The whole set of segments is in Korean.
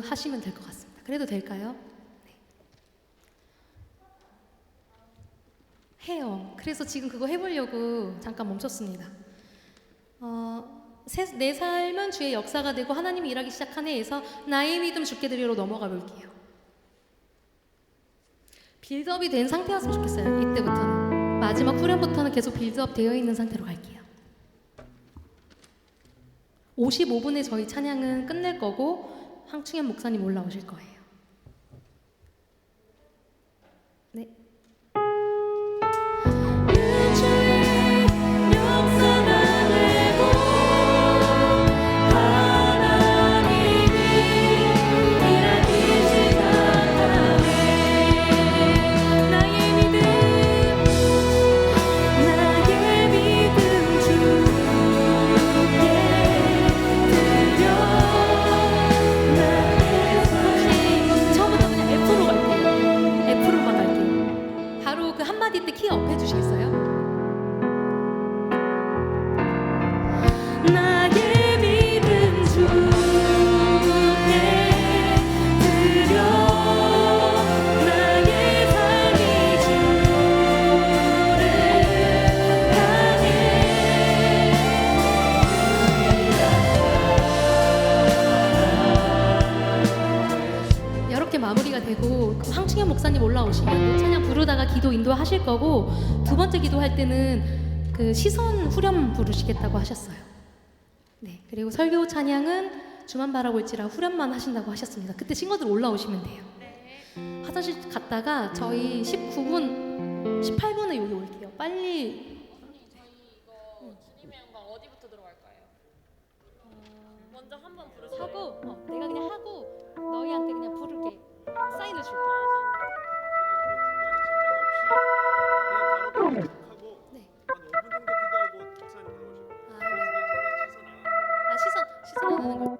하시면 될 것 같습니다. 그래도 될까요? 네. 해요. 그래서 지금 그거 해보려고 잠깐 멈췄습니다. 내 삶은 주의 역사가 되고 하나님이 일하기 시작한 해에서 나의 믿음 주께 드리러 넘어가 볼게요. 빌드업이 된 상태였으면 좋겠어요. 이때부터는. 마지막 후렴부터는 계속 빌드업 되어 있는 상태로 갈게요. 55분에 저희 찬양은 끝낼 거고 황충현 목사님 올라오실 거예요. 네. 마무리가 되고 황충현 목사님 올라오시면 찬양 부르다가 기도 인도하실 거고 두 번째 기도할 때는 그 시선 후렴 부르시겠다고 하셨어요. 네, 그리고 설교 찬양은 주만 바라볼지라 후렴만 하신다고 하셨습니다. 그때 친구들 올라오시면 돼요. 네. 화장실 갔다가 저희 19분, 18분에 여기 올게요. 빨리. 저희 이거 주님의 영광 어디부터 들어갈까요? 먼저 한번 부르세요. 하고 내가 그냥 하고 너희한테 그냥 부를게. 사인을 줄게. 중간에 시작 없이 그냥 바로 하고 네. 한 5분 정도 기도하고 목사님 바로 오시고. 시선 안 하는 거.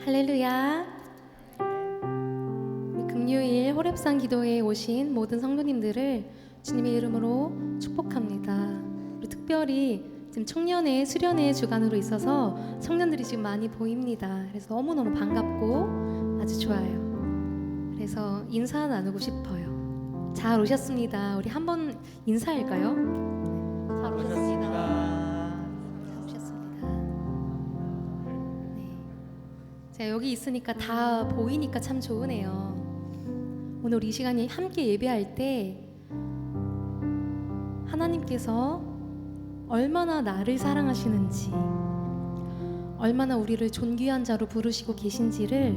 할렐루야. 우리 금요일 호렙산 기도회에 오신 모든 성도님들을 주님의 이름으로 축복합니다. 우리 특별히 지금 청년회 수련회 주간으로 있어서 청년들이 지금 많이 보입니다. 그래서 너무너무 반갑고 아주 좋아요. 그래서 인사 나누고 싶어요. 잘 오셨습니다. 우리 한번 인사할까요? 잘 오셨습니다. 잘 오셨습니다. 네. 제가 여기 있으니까 다 보이니까 참 좋으네요. 오늘 이 시간에 함께 예배할 때 하나님께서 얼마나 나를 사랑하시는지, 얼마나 우리를 존귀한 자로 부르시고 계신지를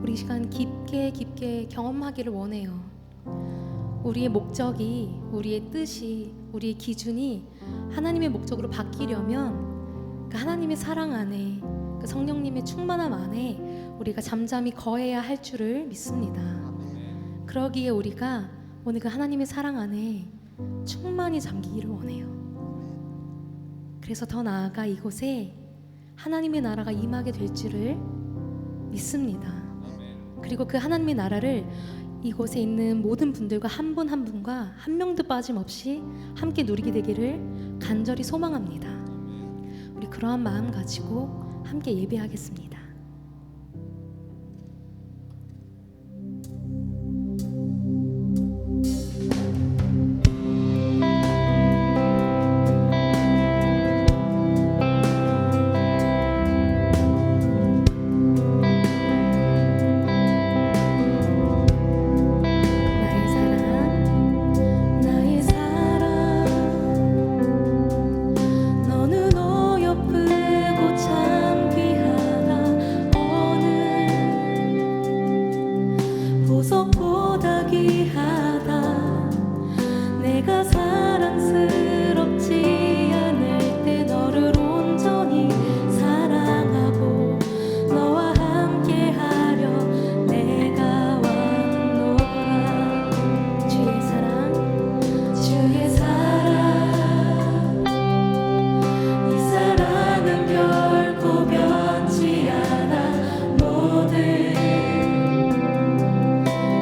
우리 이 시간 깊게 경험하기를 원해요. 우리의 목적이, 우리의 뜻이, 우리의 기준이 하나님의 목적으로 바뀌려면 그 하나님의 사랑 안에, 그 성령님의 충만함 안에 우리가 잠잠히 거해야 할 줄을 믿습니다. 그러기에 우리가 오늘 그 하나님의 사랑 안에 충만히 잠기기를 원해요. 그래서 더 나아가 이곳에 하나님의 나라가 임하게 될 줄을 믿습니다. 그리고 그 하나님의 나라를 이곳에 있는 모든 분들과 한 분 한 분과 한 명도 빠짐없이 함께 누리게 되기를 간절히 소망합니다. 우리 그러한 마음 가지고 함께 예배하겠습니다.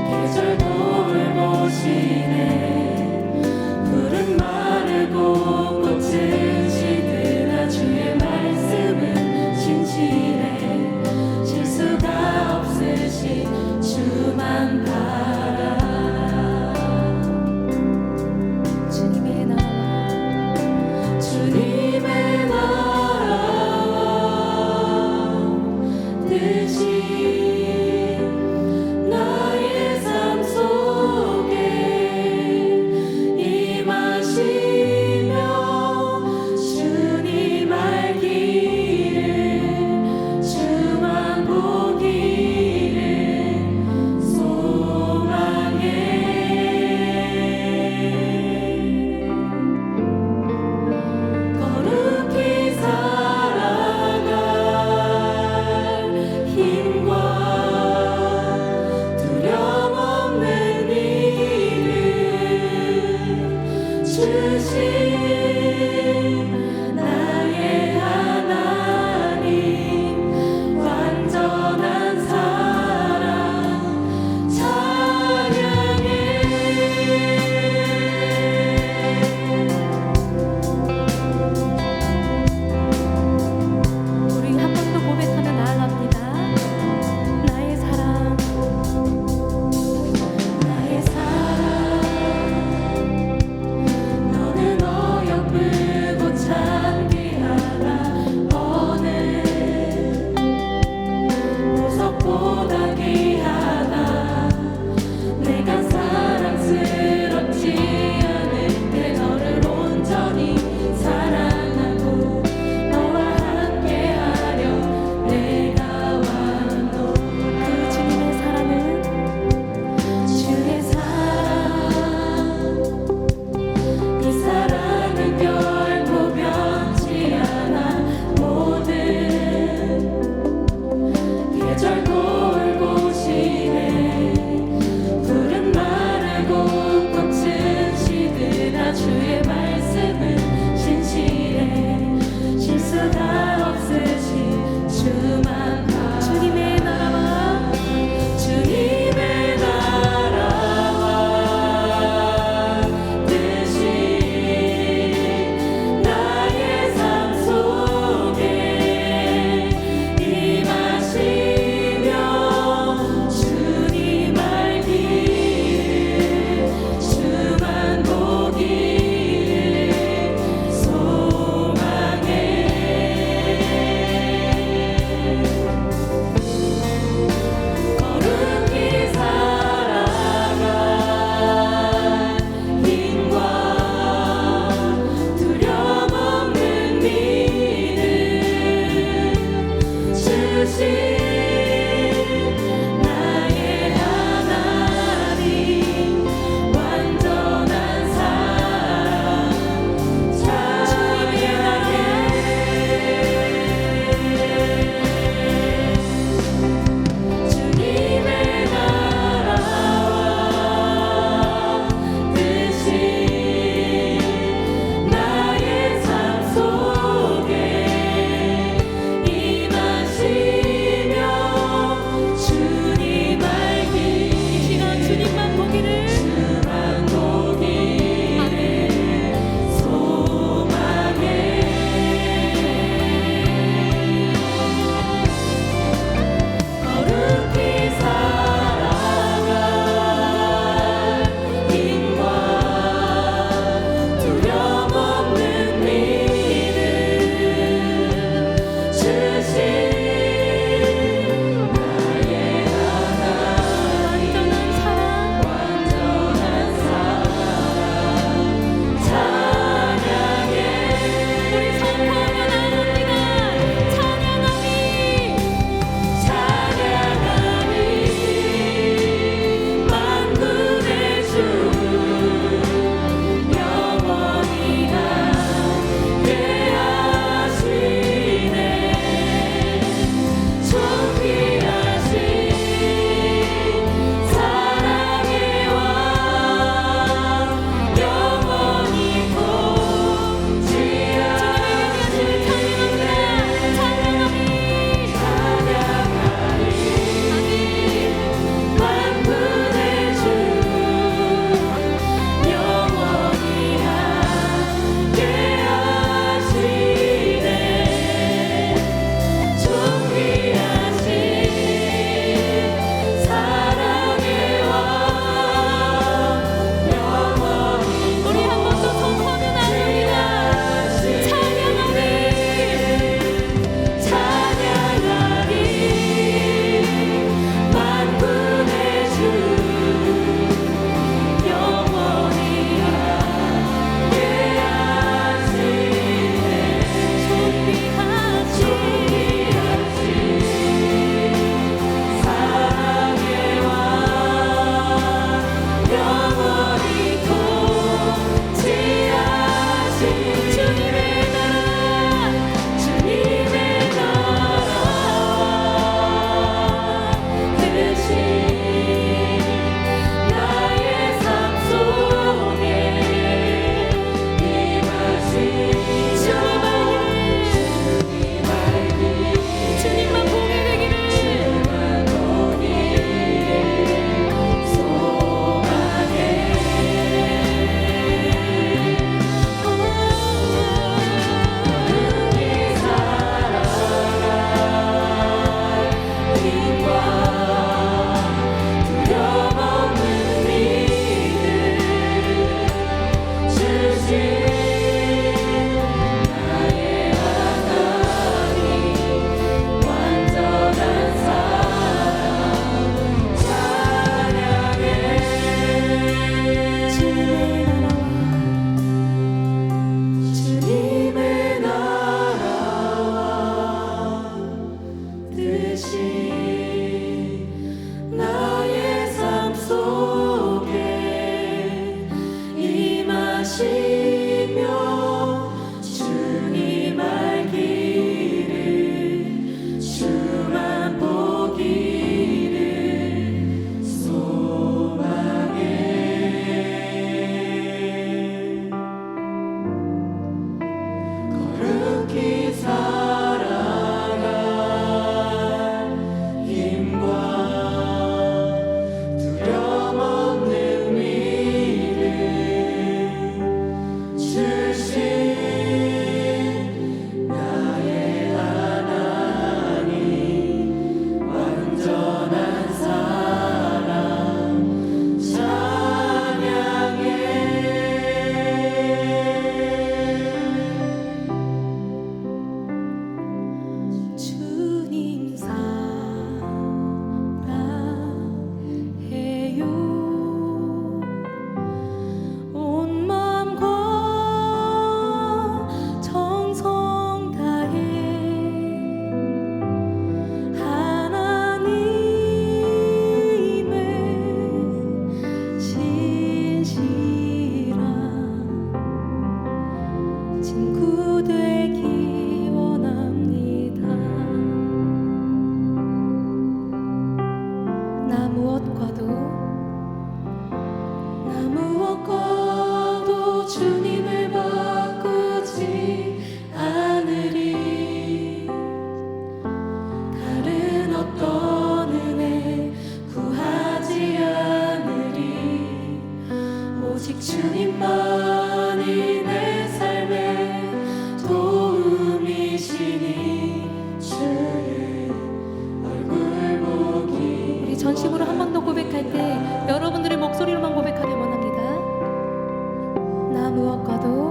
계절 돌보시네 푸른 마시며 주님 알기를 주만 보기를 소망해 거룩히 살아갈 힘과 두려움 없는 미를 주신 나의 하나님 완전한 사랑 찬양해 주님 사랑해요 온 마음과 정성 다해 하나님의 신실한 친구 되기 원합니다. 나 무엇과도 주님을 바꾸지 않으리 다른 어떤 은혜 구하지 않으리 오직 주님만이 내 삶의 도움이시니 주의 얼굴 보기 우리 전심으로 한 번 더 고백할 때 여러분들의 목소리로만 고백하길 원합니다. 나 무엇과도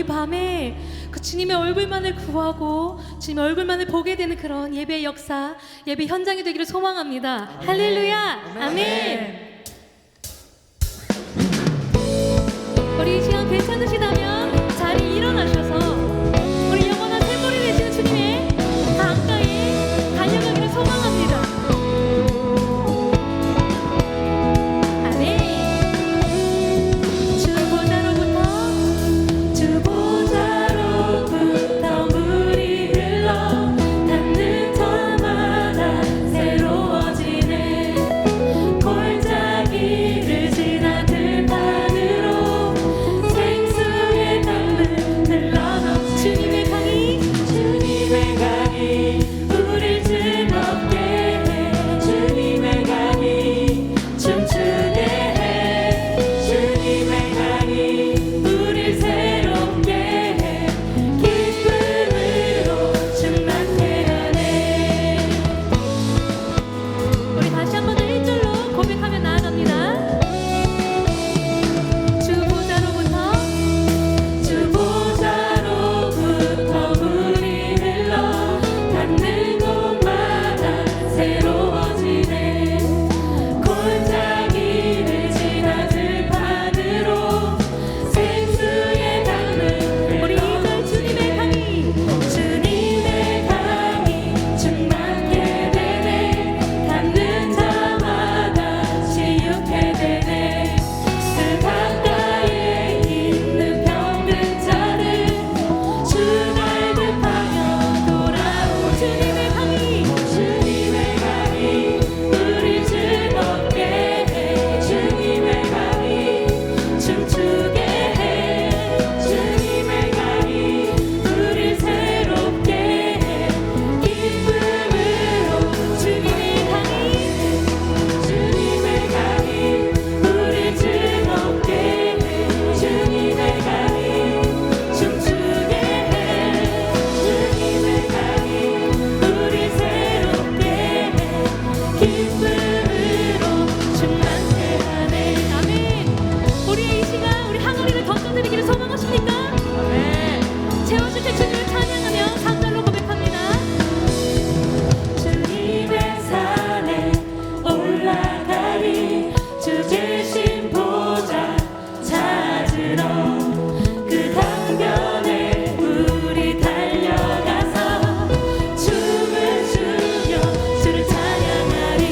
밤에 그 주님의 얼굴만을 구하고 주님의 얼굴만을 보게 되는 그런 예배의 역사, 예배 현장이 되기를 소망합니다. 할렐루야. 아멘. 우리 이 시간 괜찮으시다면 자리에 일어나셔서 우리 영원한 샘물이 되시는 주님의 가까이 달려가기를 소망합니다. 아멘. 주보자로부터 물이 흘러 닿는 터마다 새로워지네. 골짜기를 지나 들판으로 생수의 강물 흘러넘치네. 주님의 강이 우릴 즐겁게 해. 주님의 강이 춤추게 해. 주님의 강이 우릴 새롭게 해. 기쁨으로 충만케 하네. 우리 다시 한 번 더 1절로 고백하며 나아갑니다. 주보자로부터 물이 흘러 닿는 곳마다 새로워지네. 골짜기를 지나 들판으로 생수의 강물 우리 2절 주님의 강이 주님의 강이 충만케 되네. 닿는 자마다 치유케 되네. 그 가까이에 있는 병든 자들 주 갈급하며 돌아오네. 주님의 강이 우릴 즐겁게 해. 주님의 강이 춤추게 해. 주님의 강이 우릴 새롭게 해. 기쁨으로 주님의 강이 우릴 즐겁게 해. 주님의 강이 춤추게 해. 주님의 강이 우릴 새롭게 해. 기쁨으로 충만케 하네. 아멘. 우리 이 시간 우리 항아리를 던져드리기를 소망하십니까? 채워줄 때 주님을 찬양하며 3절로 고백합니다. 주님의 산에 올라가리. 주 계신 보좌 찾으러 그 강변에 우리 달려가서 춤을 추며 주를 찬양하리.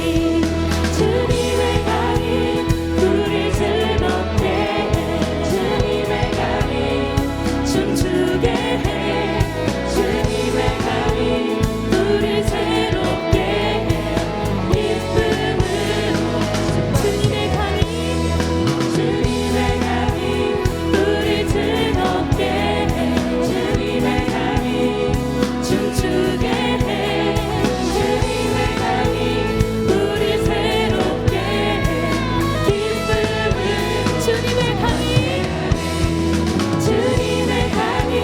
주님의 강이 우릴 즐겁게 해. 주님의 강이 춤추게 해. 주님의 강이 우릴 새롭게 해. 기쁨으로 주님의 강이 우릴 즐겁게 해. 주님의 강이 춤추게 해. 주님의 강이 우릴 새롭게 해. 기쁨으로 주님의 강이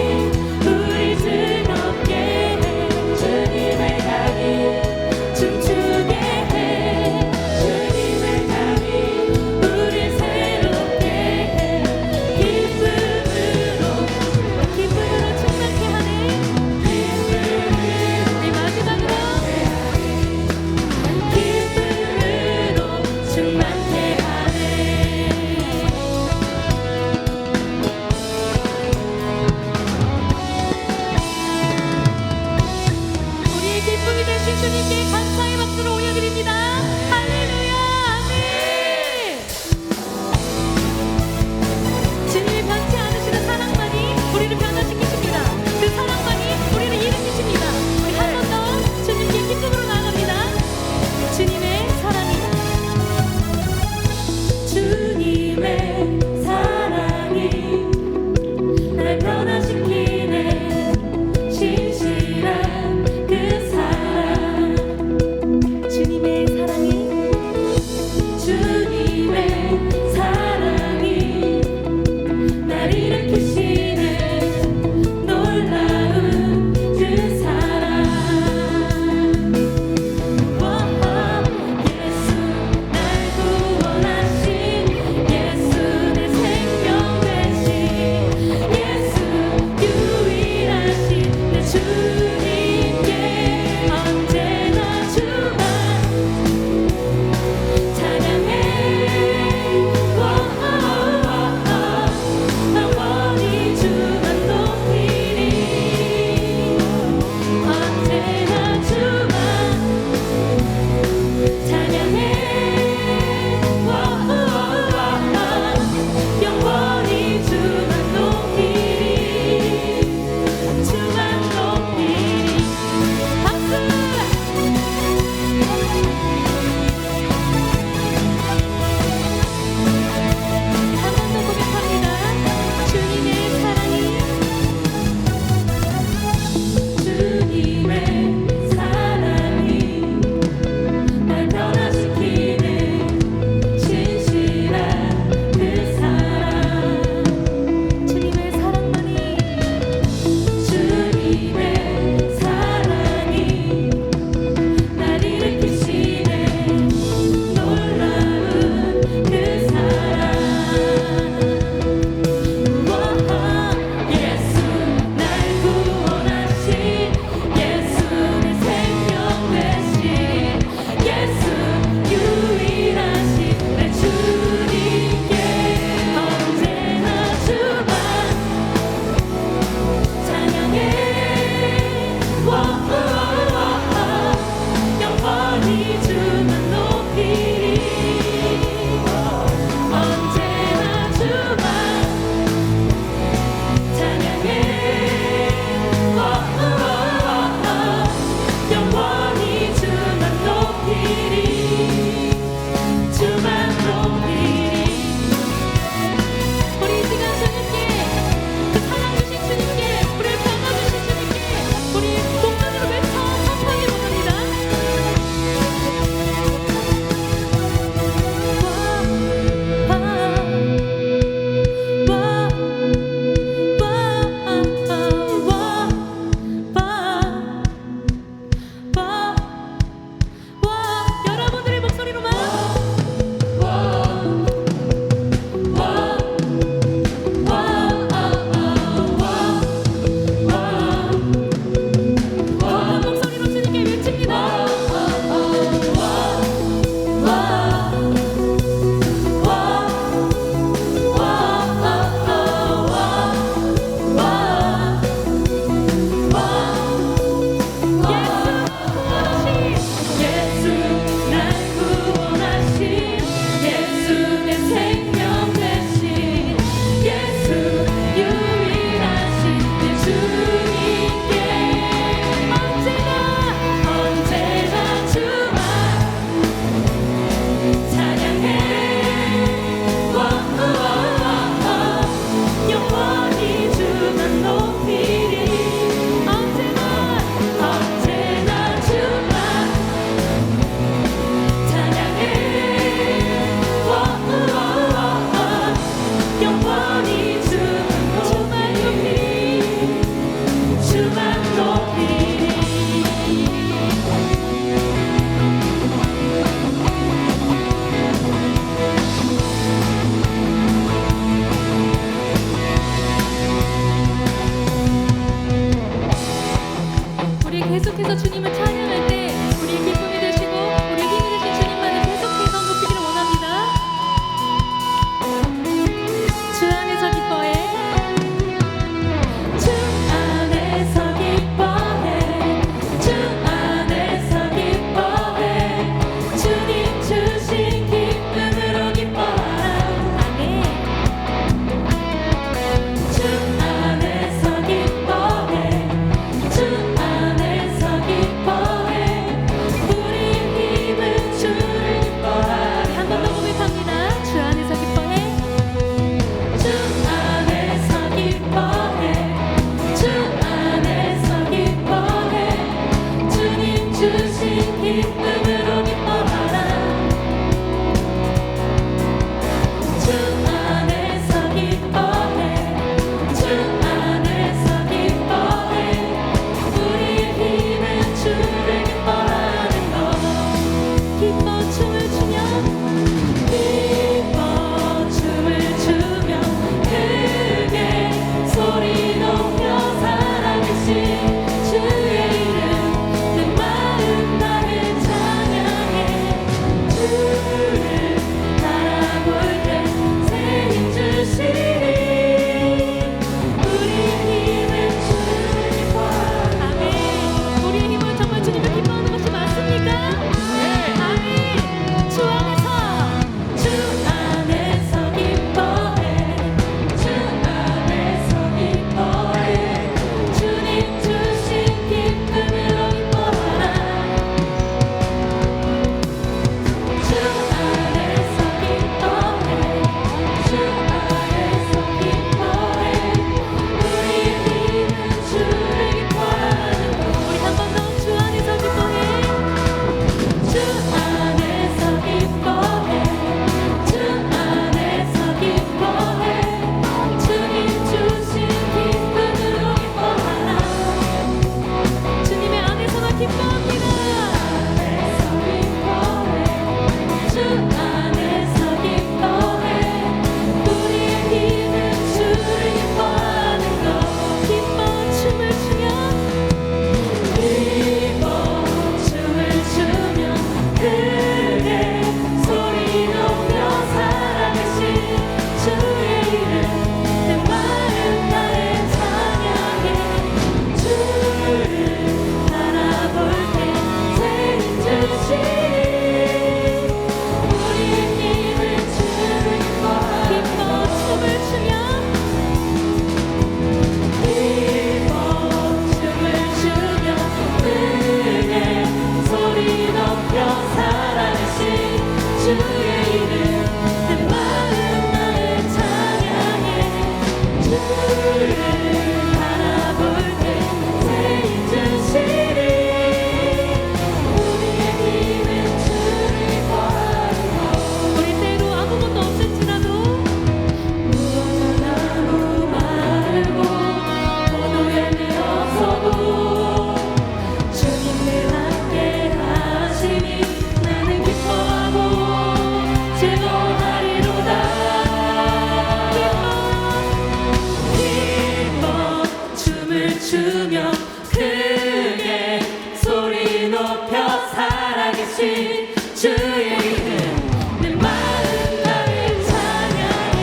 주며 크게 소리 높여 살아계신 주의 이름 내 마음 다해 찬양해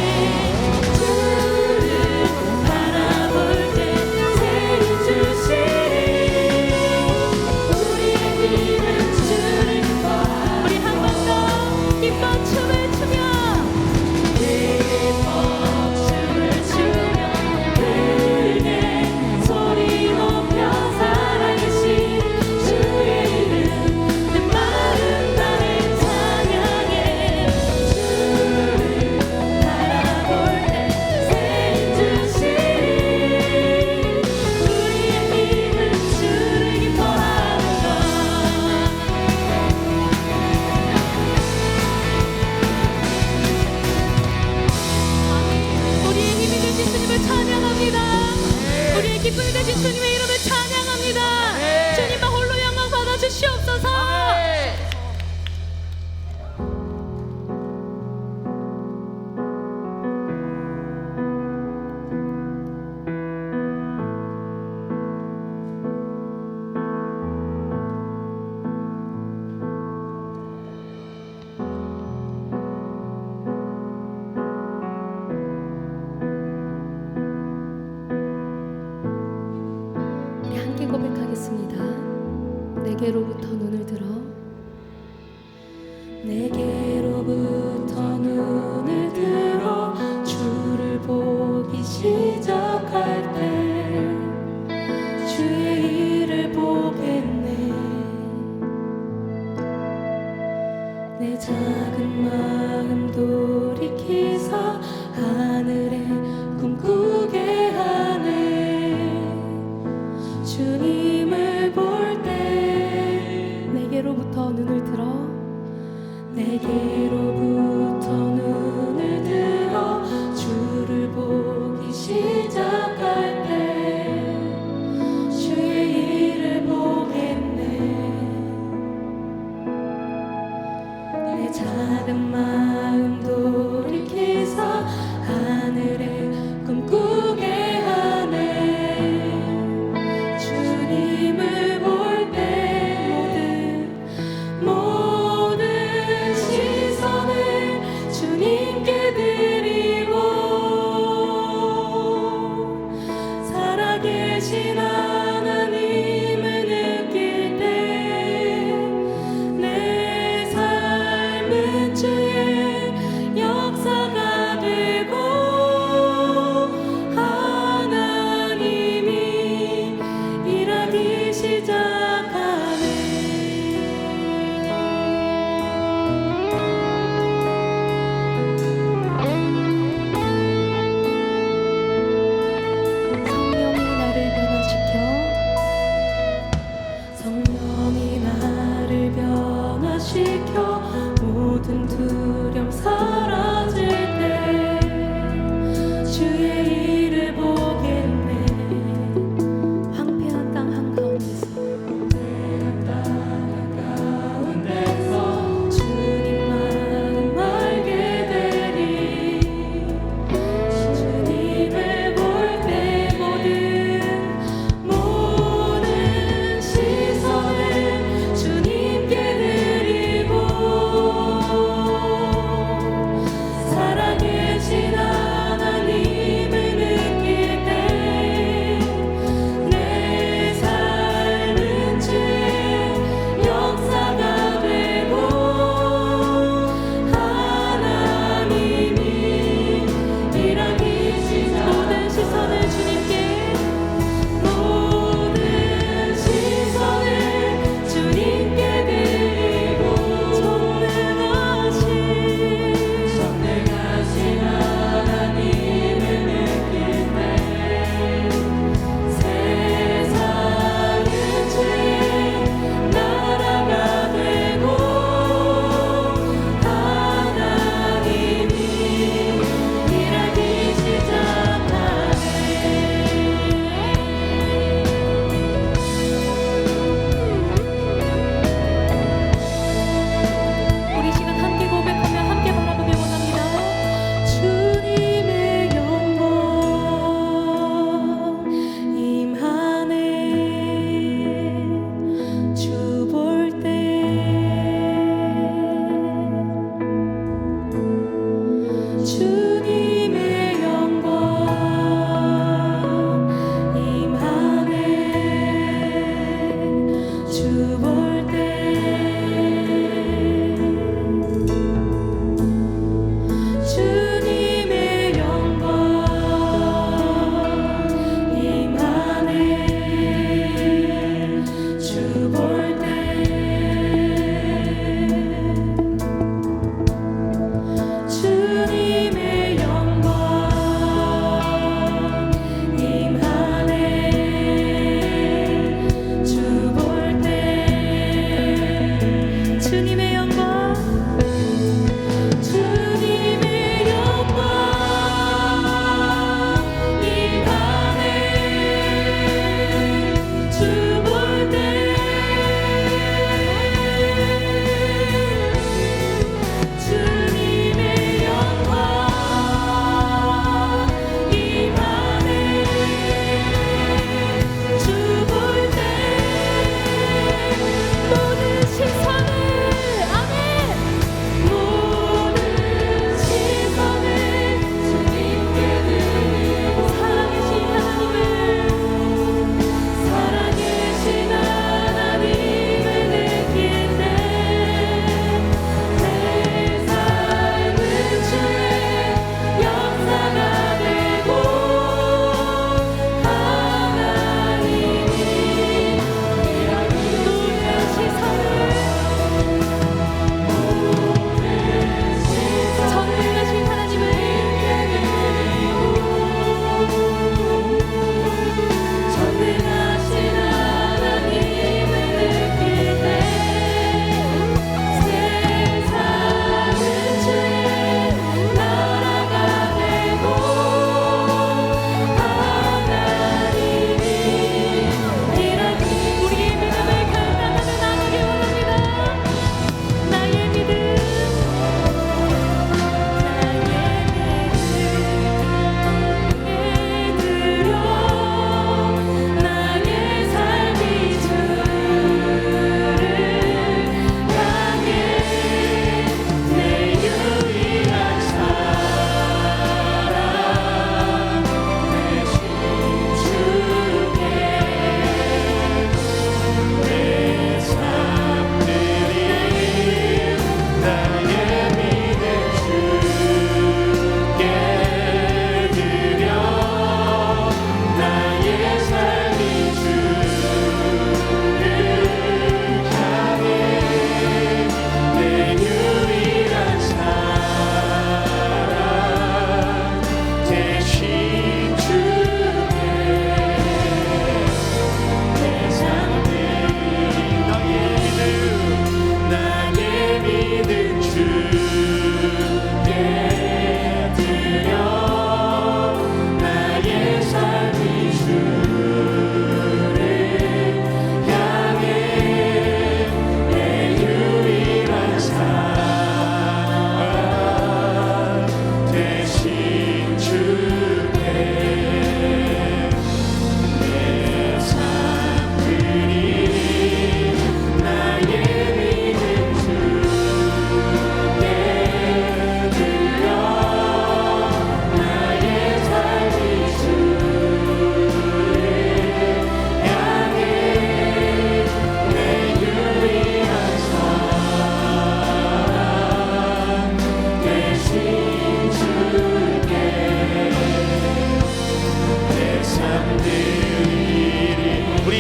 주를 바라볼 때 세임 주시리 우리의 힘은 주를 기뻐하며 우리 한 번 더 기뻐 춤을 추며 춤을 추며 크게 소리 높여 살아계신 주의 이름 내 마음 다해 찬양해 주를 바라볼 때 세임 주시리 우리의 힘은 주를 기뻐하는 것 우리의 힘이 되신 주님을 찬양합니다. 우리의 기쁨이 되신 주님의 이름을 찬양합니다. 주님만 홀로 영광 받아 주시옵소서. 우리 함께 고백하겠습니다. 내게로부터 눈을 들어 내게로부터 눈을 들어 주를 보기 시작할 때 주의 일을 보겠네 내 작은 마음 돌이키사 하늘에 꿈꾸게 하네 주님을 볼 때 내게로부터 눈을 들어 내게로부터 눈을 들어 주를 보기 시작할 때 주의 일을 보겠네 내 작은 마음 돌이키사 하늘에 꿈꾸게 하네 주님을 볼 때 모든 시선을 주님께 드리고 살아계신 하나님을 느낄 때 내 삶은 주의 역사가 되고 하나님이 일하기 시작하네 성령이 나를 변화시켜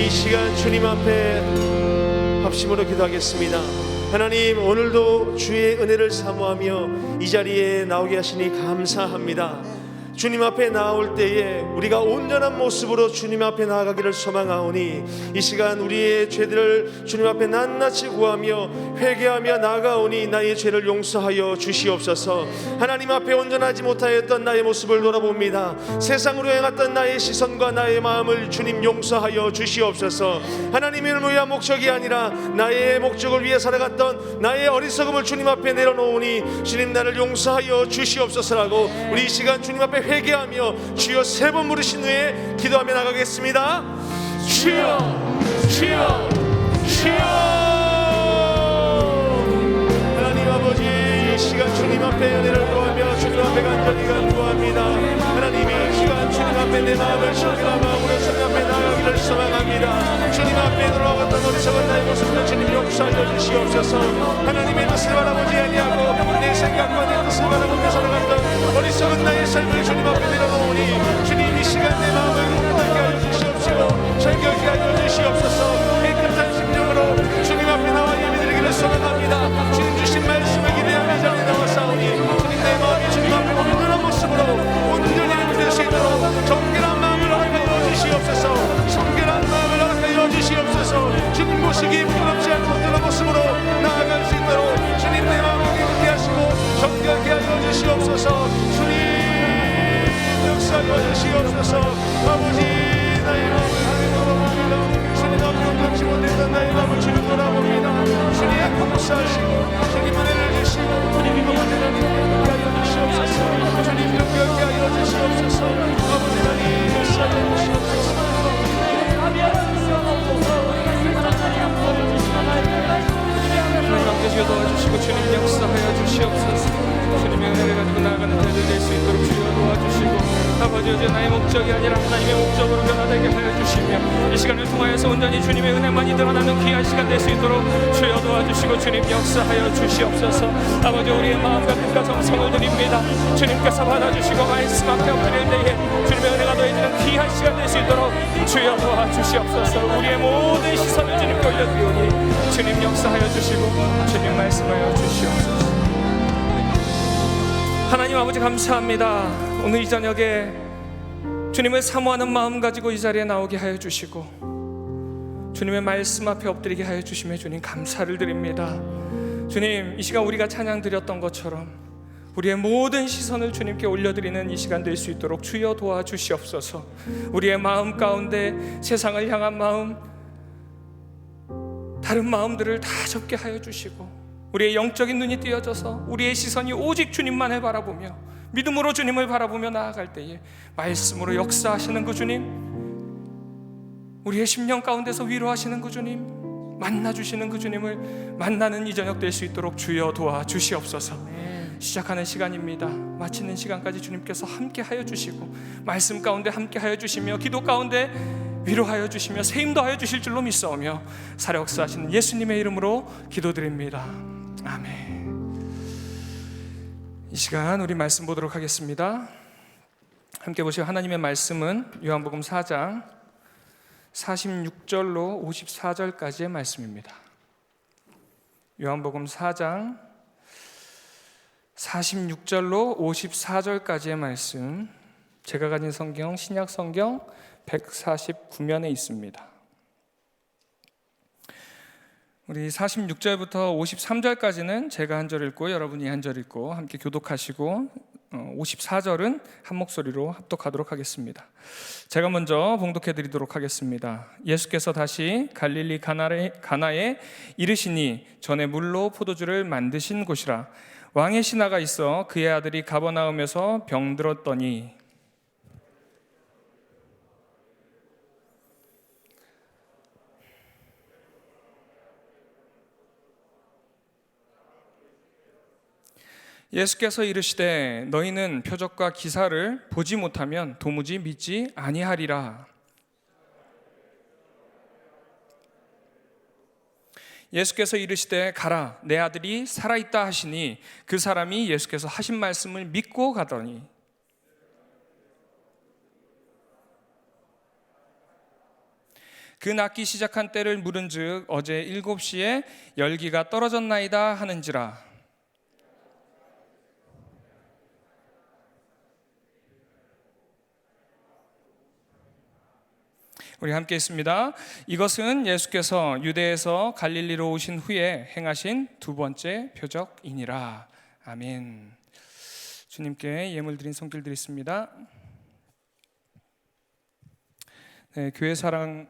이 시간 주님 앞에 합심으로 기도하겠습니다. 하나님, 오늘도 주의 은혜를 사모하며 이 자리에 나오게 하시니 감사합니다. 주님 앞에 나올 때에 우리가 온전한 모습으로 주님 앞에 나아가기를 소망하오니 이 시간 우리의 죄들을 주님 앞에 낱낱이 구하며 회개하며 나아가오니 나의 죄를 용서하여 주시옵소서. 하나님 앞에 온전하지 못하였던 나의 모습을 돌아봅니다. 세상으로 행했던 나의 시선과 나의 마음을 주님 용서하여 주시옵소서. 하나님의 이름을 위한 목적이 아니라 나의 목적을 위해 살아갔던 나의 어리석음을 주님 앞에 내려놓으니 주님 나를 용서하여 주시옵소서라고 우리 이 시간 주님 앞에 회개하며 주여 3번 부르신 후에 기도하며 나가겠습니다. 주여, 주여, 주여. 하나님 아버지, 이 시간 주님 앞에 은혜를 구하며 주님 앞에 간절히 간구합니다. 하나님이 이 시간 주님 앞에 내 마음을 신중한 마음으로 주님 앞에 나가기를 소망합니다. 주님 앞에 돌아갔던 어리석은 나의 모습을 주님 용서하여 주시옵소서. 하나님의 뜻을 바라보지 아니하고 내 생각과 내 뜻을 바라보며 살아갔던 어리석은 나의 삶을 주님 앞에 내려놓으니 주님 이 시간 내 마음을 깨끗하게 하여 주시옵시고 정결케 하여 주시옵소서. 깨끗한 심령으로 주님 앞에 나와 예배드리기를 소망합니다. 주님 주신 말씀을 기대하며 이 자리에 나와사오니 주님 내 마음이 주님 앞에 온전한 모습으로 온전히 예배될 수 있도록 정결한 마음을 허락하여 주시옵소서. 정결한 마음을 허락하여 주시옵소서. 주님 보시기에 부끄럽지 않고 온전한 모습으로 나아갈 수 있도록 주님 내 마음을 깨끗게 하시고 정결케 하여 주시옵소서. 주님 역사하여 주시옵소서. 아버지, 나의 마음을 하나님 돌아봅니다. 주님 앞에 온전치 못했던 나의 마음을 주님 돌아봅니다. 주님 역사하시고 주님 은혜를 주시고 주님 아버지 하나님 깨끗게 하여 주시옵소서. 주님 정결케 하여 주시옵소서. 아버지 하나님 역사하여 주시옵소서. 하나님 함께 주여 도와주시고 주님 역사하여 주시옵소서. 주님의 은혜를 가지고 나아가는 자들 될 수 있도록 주여 도와주시고 아버지, 어제 나의 목적이 아니라 하나님의 목적으로 변화되게 하여 주시며 이 시간을 통하여서 온전히 주님의 은혜만이 드러나는 귀한 시간 될 수 있도록 주여 도와주시고 주님 역사하여 주시옵소서. 아버지, 우리의 마음과 뜻과 정성을 드립니다. 주님께서 받아주시고 말씀 앞에 엎드릴 때에 주님의 은혜가 더해지는 귀한 시간 될 수 있도록 주여 도와주시옵소서. 우리의 모든 시선을 주님께 올려드리오니 주님 역사하여 주시고 주님 말씀하여 주시옵소서. 하나님 아버지 감사합니다. 오늘 이 저녁에 주님을 사모하는 마음 가지고 이 자리에 나오게 하여 주시고 주님의 말씀 앞에 엎드리게 하여 주시며 주님 감사를 드립니다. 주님, 이 시간 우리가 찬양 드렸던 것처럼 우리의 모든 시선을 주님께 올려드리는 이 시간 될 수 있도록 주여 도와주시옵소서. 우리의 마음 가운데 세상을 향한 마음, 다른 마음들을 다 접게 하여 주시고 우리의 영적인 눈이 띄어져서 우리의 시선이 오직 주님만을 바라보며 믿음으로 주님을 바라보며 나아갈 때에 말씀으로 역사하시는 그 주님, 우리의 심령 가운데서 위로하시는 그 주님, 만나주시는 그 주님을 만나는 이 저녁 될 수 있도록 주여 도와주시옵소서. 시작하는 시간입니다. 마치는 시간까지 주님께서 함께 하여 주시고 말씀 가운데 함께 하여 주시며 기도 가운데 위로하여 주시며 세임도 하여 주실 줄로 믿사오며 살아 역사하시는 예수님의 이름으로 기도드립니다. 아멘. 이 시간 우리 말씀 보도록 하겠습니다. 함께 보시고 하나님의 말씀은 요한복음 4장 46절로 54절까지의 말씀입니다. 요한복음 4장 46절로 54절까지의 말씀, 제가 가진 성경 신약 성경 149면에 있습니다. 우리 46절부터 53절까지는 제가 한 절 읽고 여러분이 한 절 읽고 함께 교독하시고 54절은 한 목소리로 합독하도록 하겠습니다. 제가 먼저 봉독해 드리도록 하겠습니다. 예수께서 다시 갈릴리 가나에 이르시니 전에 물로 포도주를 만드신 곳이라. 왕의 신하가 있어 그의 아들이 가버나움에서 병들었더니 예수께서 이르시되 너희는 표적과 기사를 보지 못하면 도무지 믿지 아니하리라. 예수께서 이르시되 가라, 내 아들이 살아있다 하시니 그 사람이 예수께서 하신 말씀을 믿고 가더니 그 낳기 시작한 때를 물은즉 어제 7시에 열기가 떨어졌나이다 하는지라. 우리 함께 있습니다. 이것은 예수께서 유대에서 갈릴리로 오신 후에 행하신 두 번째 표적이니라. 아멘. 주님께 예물 드린 손길 드리겠습니다. 네, 교회 사랑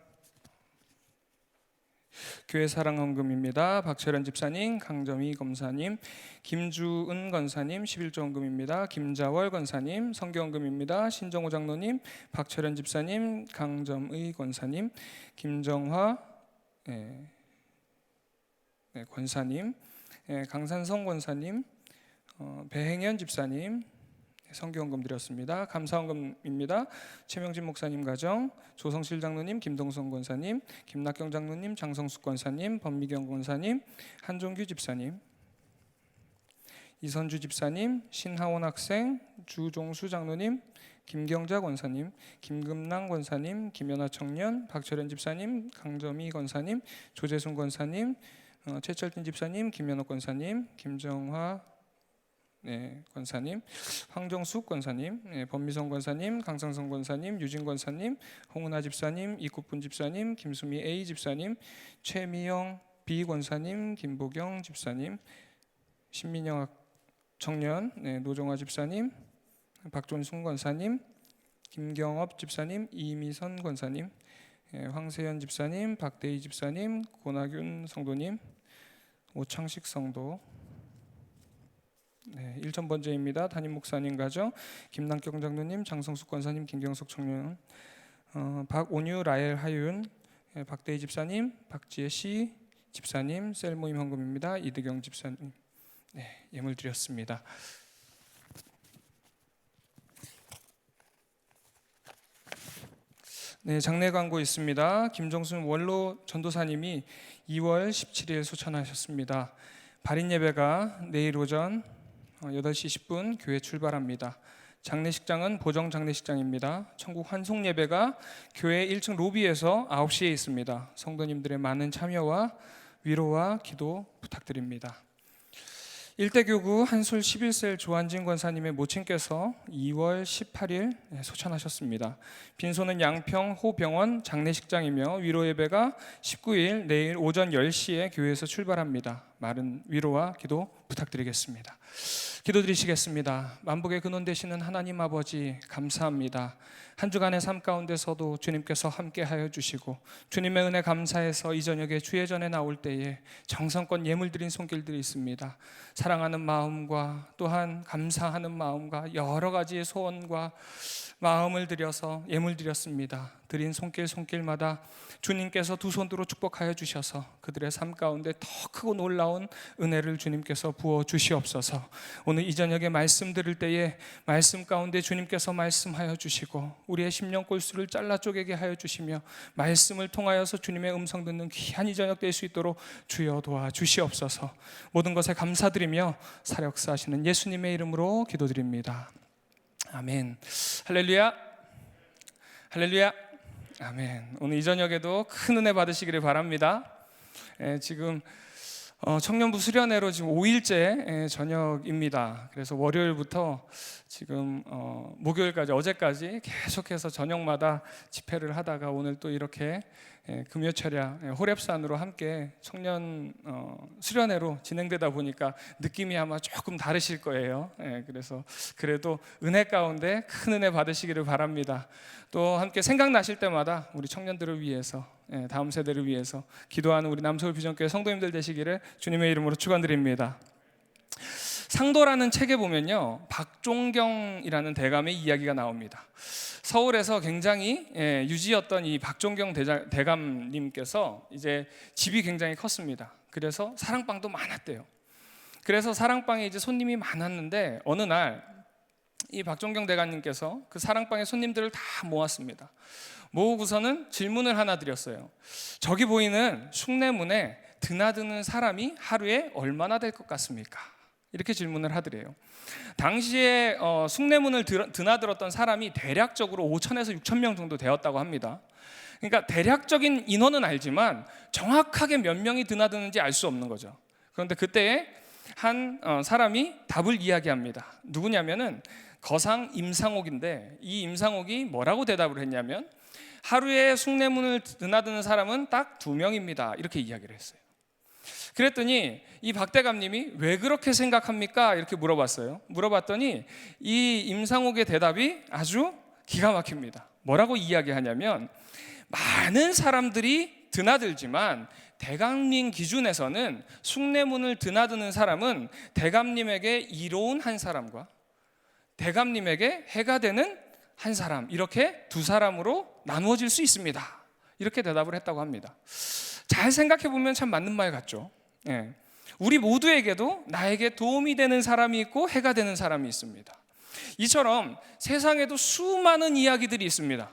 헌금입니다. 박철현 집사님, 강점희 검사님, 김주은 권사님 11조 헌금입니다. 김자월 권사님, 성경헌금입니다. 신정호 장로님, 박철현 집사님, 강점의 권사님, 김정화 권사님, 강산성 권사님, 배행현 집사님 성경헌금 드렸습니다. 감사헌금입니다. 최명진 목사님 가정, 조성실 장로님, 김동성 권사님, 김낙경 장로님, 장성숙 권사님, 범미경 권사님, 한종규 집사님, 이선주 집사님, 신하원 학생, 주종수 장로님, 김경자 권사님, 김금랑 권사님, 김연아 청년, 박철현 집사님, 강점희 권사님, 조재순 권사님, 최철진 집사님, 김연옥 권사님, 김정화 권사님, 황정숙 권사님, 범미성 권사님, 강상성 권사님, 유진 권사님, 홍은아 집사님, 이국분 집사님, 김수미 A 집사님, 최미영 B 권사님, 김보경 집사님, 신민영 청년, 노정화 집사님, 박존순 권사님, 김경업 집사님, 이미선 권사님, 황세현 집사님, 박대희 집사님, 고나균 성도님, 오창식 성도, 1,000번째입니다. 담임 목사님 가정, 김남경 장로님, 장성숙 권사님, 김경석 청년, 박온유, 라엘, 하윤, 박대희 집사님, 박지혜 씨 집사님, 셀 모임 헌금입니다. 이드경 집사님 예물 드렸습니다. 장례 광고 있습니다. 김정순 원로 전도사님이 2월 17일 소천하셨습니다. 발인 예배가 내일 오전 8시 10분 교회 출발합니다. 장례식장은 보정 장례식장입니다. 천국 환송 예배가 교회 1층 로비에서 9시에 있습니다. 성도님들의 많은 참여와 위로와 기도 부탁드립니다. 일대교구 한솔 11셀 조한진 권사님의 모친께서 2월 18일 소천하셨습니다. 빈소는 양평 호병원 장례식장이며 위로 예배가 19일 내일 오전 10시에 교회에서 출발합니다. 많은 위로와 기도 부탁드리겠습니다. 기도드리시겠습니다. 만복의 근원 되시는 하나님 아버지 감사합니다. 한 주간의 삶 가운데서도 주님께서 함께하여 주시고 주님의 은혜 감사해서 이 저녁에 주의 전에 나올 때에 정성껏 예물 드린 손길들이 있습니다. 사랑하는 마음과 또한 감사하는 마음과 여러 가지의 소원과 마음을 들여서 예물 드렸습니다. 드린 손길마다 주님께서 두 손으로 축복하여 주셔서 그들의 삶 가운데 더 크고 놀라운 은혜를 주님께서 부어 주시옵소서. 오늘 이 저녁에 말씀 들을 때에 말씀 가운데 주님께서 말씀하여 주시고 우리의 심령 골수를 잘라 쪼개게 하여 주시며 말씀을 통하여서 주님의 음성 듣는 귀한 이 저녁 될 수 있도록 주여 도와 주시옵소서. 모든 것에 감사드리며 사역사하시는 예수님의 이름으로 기도드립니다. 아멘. 할렐루야. 할렐루야. 아멘. 오늘 이 저녁에도 큰 은혜 받으시기를 바랍니다. 지금 청년부 수련회로 지금 5일째 저녁입니다. 그래서 월요일부터 지금 목요일까지 어제까지 계속해서 저녁마다 집회를 하다가 오늘 또 이렇게 금요철야 호랩산으로 함께 청년 수련회로 진행되다 보니까 느낌이 아마 조금 다르실 거예요. 그래서 그래도 은혜 가운데 큰 은혜 받으시기를 바랍니다. 또 함께 생각나실 때마다 우리 청년들을 위해서 다음 세대를 위해서 기도하는 우리 남서울 비전교회 성도님들 되시기를 주님의 이름으로 축원드립니다. 상도라는 책에 보면요, 박종경이라는 대감의 이야기가 나옵니다. 서울에서 굉장히 유지였던 이 박종경 대감님께서 이제 집이 굉장히 컸습니다. 그래서 사랑방도 많았대요. 그래서 사랑방에 이제 손님이 많았는데 어느 날 이 박종경 대감님께서 그 사랑방에 손님들을 다 모았습니다. 모으고서는 질문을 하나 드렸어요. 저기 보이는 숭례문에 드나드는 사람이 하루에 얼마나 될 것 같습니까? 이렇게 질문을 하더래요. 당시에 숭례문을 드나들었던 사람이 대략적으로 5천에서 6천 명 정도 되었다고 합니다. 그러니까 대략적인 인원은 알지만 정확하게 몇 명이 드나드는지 알 수 없는 거죠. 그런데 그때에 한 사람이 답을 이야기합니다. 누구냐면은 거상 임상옥인데, 이 임상옥이 뭐라고 대답을 했냐면 하루에 숭례문을 드나드는 사람은 딱 2명입니다. 이렇게 이야기를 했어요. 그랬더니 이 박대감님이 왜 그렇게 생각합니까? 이렇게 물어봤어요. 물어봤더니 이 임상옥의 대답이 아주 기가 막힙니다. 뭐라고 이야기하냐면 많은 사람들이 드나들지만 대감님 기준에서는 숭례문을 드나드는 사람은 대감님에게 이로운 한 사람과 대감님에게 해가 되는 한 사람, 이렇게 두 사람으로 나누어질 수 있습니다. 이렇게 대답을 했다고 합니다. 잘 생각해 보면 참 맞는 말 같죠. 예. 우리 모두에게도 나에게 도움이 되는 사람이 있고 해가 되는 사람이 있습니다. 이처럼 세상에도 수많은 이야기들이 있습니다.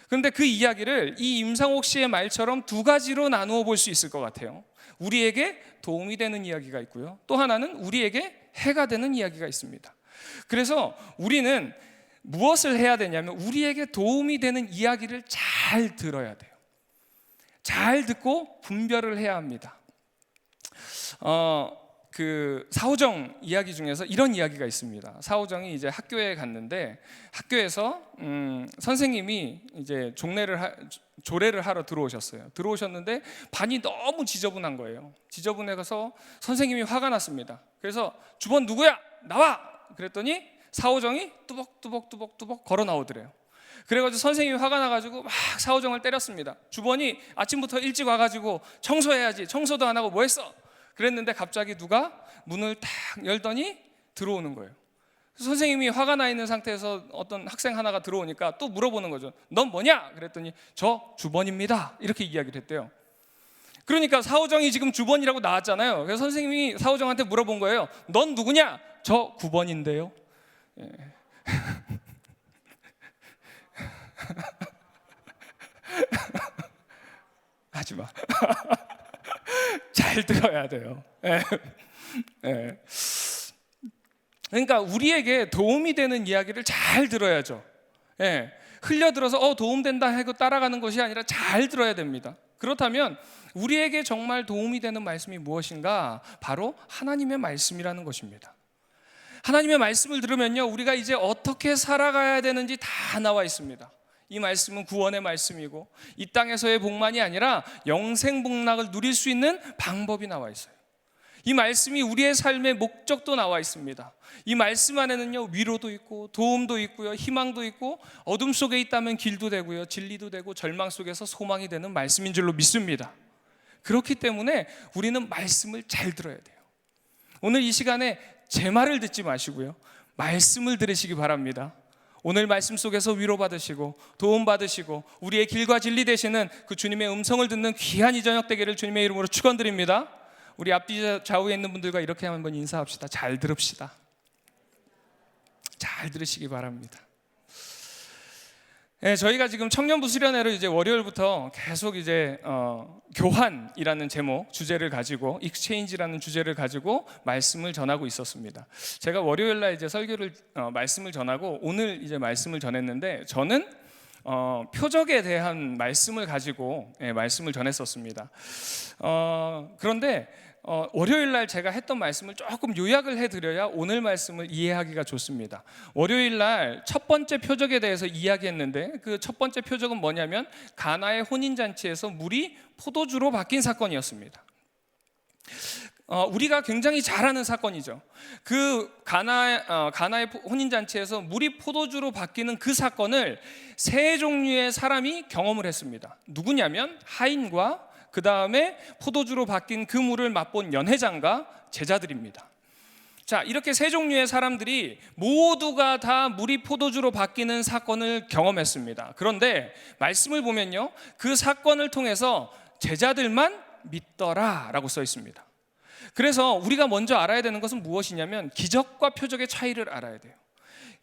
그런데 그 이야기를 이 임상옥 씨의 말처럼 2가지로 나누어 볼 수 있을 것 같아요. 우리에게 도움이 되는 이야기가 있고요, 또 하나는 우리에게 해가 되는 이야기가 있습니다. 그래서 우리는 무엇을 해야 되냐면 우리에게 도움이 되는 이야기를 잘 들어야 돼요. 잘 듣고 분별을 해야 합니다. 그 사오정 이야기 중에서 이런 이야기가 있습니다. 사오정이 이제 학교에 갔는데 학교에서 선생님이 이제 조례를 하러 들어오셨어요. 들어오셨는데 반이 너무 지저분한 거예요. 지저분해서 선생님이 화가 났습니다. 그래서 주번 누구야? 나와! 그랬더니 사오정이 뚜벅뚜벅 걸어 나오더래요. 그래가지고 선생님이 화가 나가지고 막 사오정을 때렸습니다. 주번이 아침부터 일찍 와가지고 청소해야지, 청소도 안 하고 뭐 했어? 그랬는데 갑자기 누가 문을 탁 열더니 들어오는 거예요. 선생님이 화가 나 있는 상태에서 어떤 학생 하나가 들어오니까 또 물어보는 거죠. 넌 뭐냐? 그랬더니 저 주번입니다. 이렇게 이야기를 했대요. 그러니까 사오정이 지금 주번이라고 나왔잖아요. 그래서 선생님이 사오정한테 물어본 거예요. 넌 누구냐? 저 9번인데요. 예. 하지마. 잘 들어야 돼요. 예. 예. 그러니까 우리에게 도움이 되는 이야기를 잘 들어야죠. 예. 흘려들어서 도움된다 하고 따라가는 것이 아니라 잘 들어야 됩니다. 그렇다면 우리에게 정말 도움이 되는 말씀이 무엇인가? 바로 하나님의 말씀이라는 것입니다. 하나님의 말씀을 들으면요, 우리가 이제 어떻게 살아가야 되는지 다 나와 있습니다. 이 말씀은 구원의 말씀이고 이 땅에서의 복만이 아니라 영생복락을 누릴 수 있는 방법이 나와 있어요. 이 말씀이 우리의 삶의 목적도 나와 있습니다. 이 말씀 안에는요, 위로도 있고 도움도 있고요, 희망도 있고 어둠 속에 있다면 길도 되고요, 진리도 되고 절망 속에서 소망이 되는 말씀인 줄로 믿습니다. 그렇기 때문에 우리는 말씀을 잘 들어야 돼요. 오늘 이 시간에 제 말을 듣지 마시고요, 말씀을 들으시기 바랍니다. 오늘 말씀 속에서 위로받으시고 도움받으시고 우리의 길과 진리 되시는 그 주님의 음성을 듣는 귀한 이 저녁 되기를 주님의 이름으로 축원드립니다. 우리 앞뒤 좌우에 있는 분들과 이렇게 한번 인사합시다. 잘 들읍시다. 잘 들으시기 바랍니다. 네, 저희가 지금 청년부 수련회로 이제 월요일부터 계속 이제 교환이라는 제목 주제를 가지고 익스체인지라는 주제를 가지고 말씀을 전하고 있었습니다. 제가 월요일 날 이제 설교를 말씀을 전하고 오늘 이제 말씀을 전했는데 저는 표적에 대한 말씀을 가지고 말씀을 전했었습니다. 그런데 월요일 날 제가 했던 말씀을 조금 요약을 해드려야 오늘 말씀을 이해하기가 좋습니다. 월요일 날 첫 번째 표적에 대해서 이야기했는데 그 첫 번째 표적은 뭐냐면 가나의 혼인잔치에서 물이 포도주로 바뀐 사건이었습니다. 우리가 굉장히 잘 아는 사건이죠. 그 가나의 혼인잔치에서 물이 포도주로 바뀌는 그 사건을 세 종류의 사람이 경험을 했습니다. 누구냐면 하인과 그 다음에 포도주로 바뀐 그 물을 맛본 연회장과 제자들입니다. 자, 이렇게 세 종류의 사람들이 모두가 다 물이 포도주로 바뀌는 사건을 경험했습니다. 그런데 말씀을 보면요, 그 사건을 통해서 제자들만 믿더라라고 써 있습니다. 그래서 우리가 먼저 알아야 되는 것은 무엇이냐면 기적과 표적의 차이를 알아야 돼요.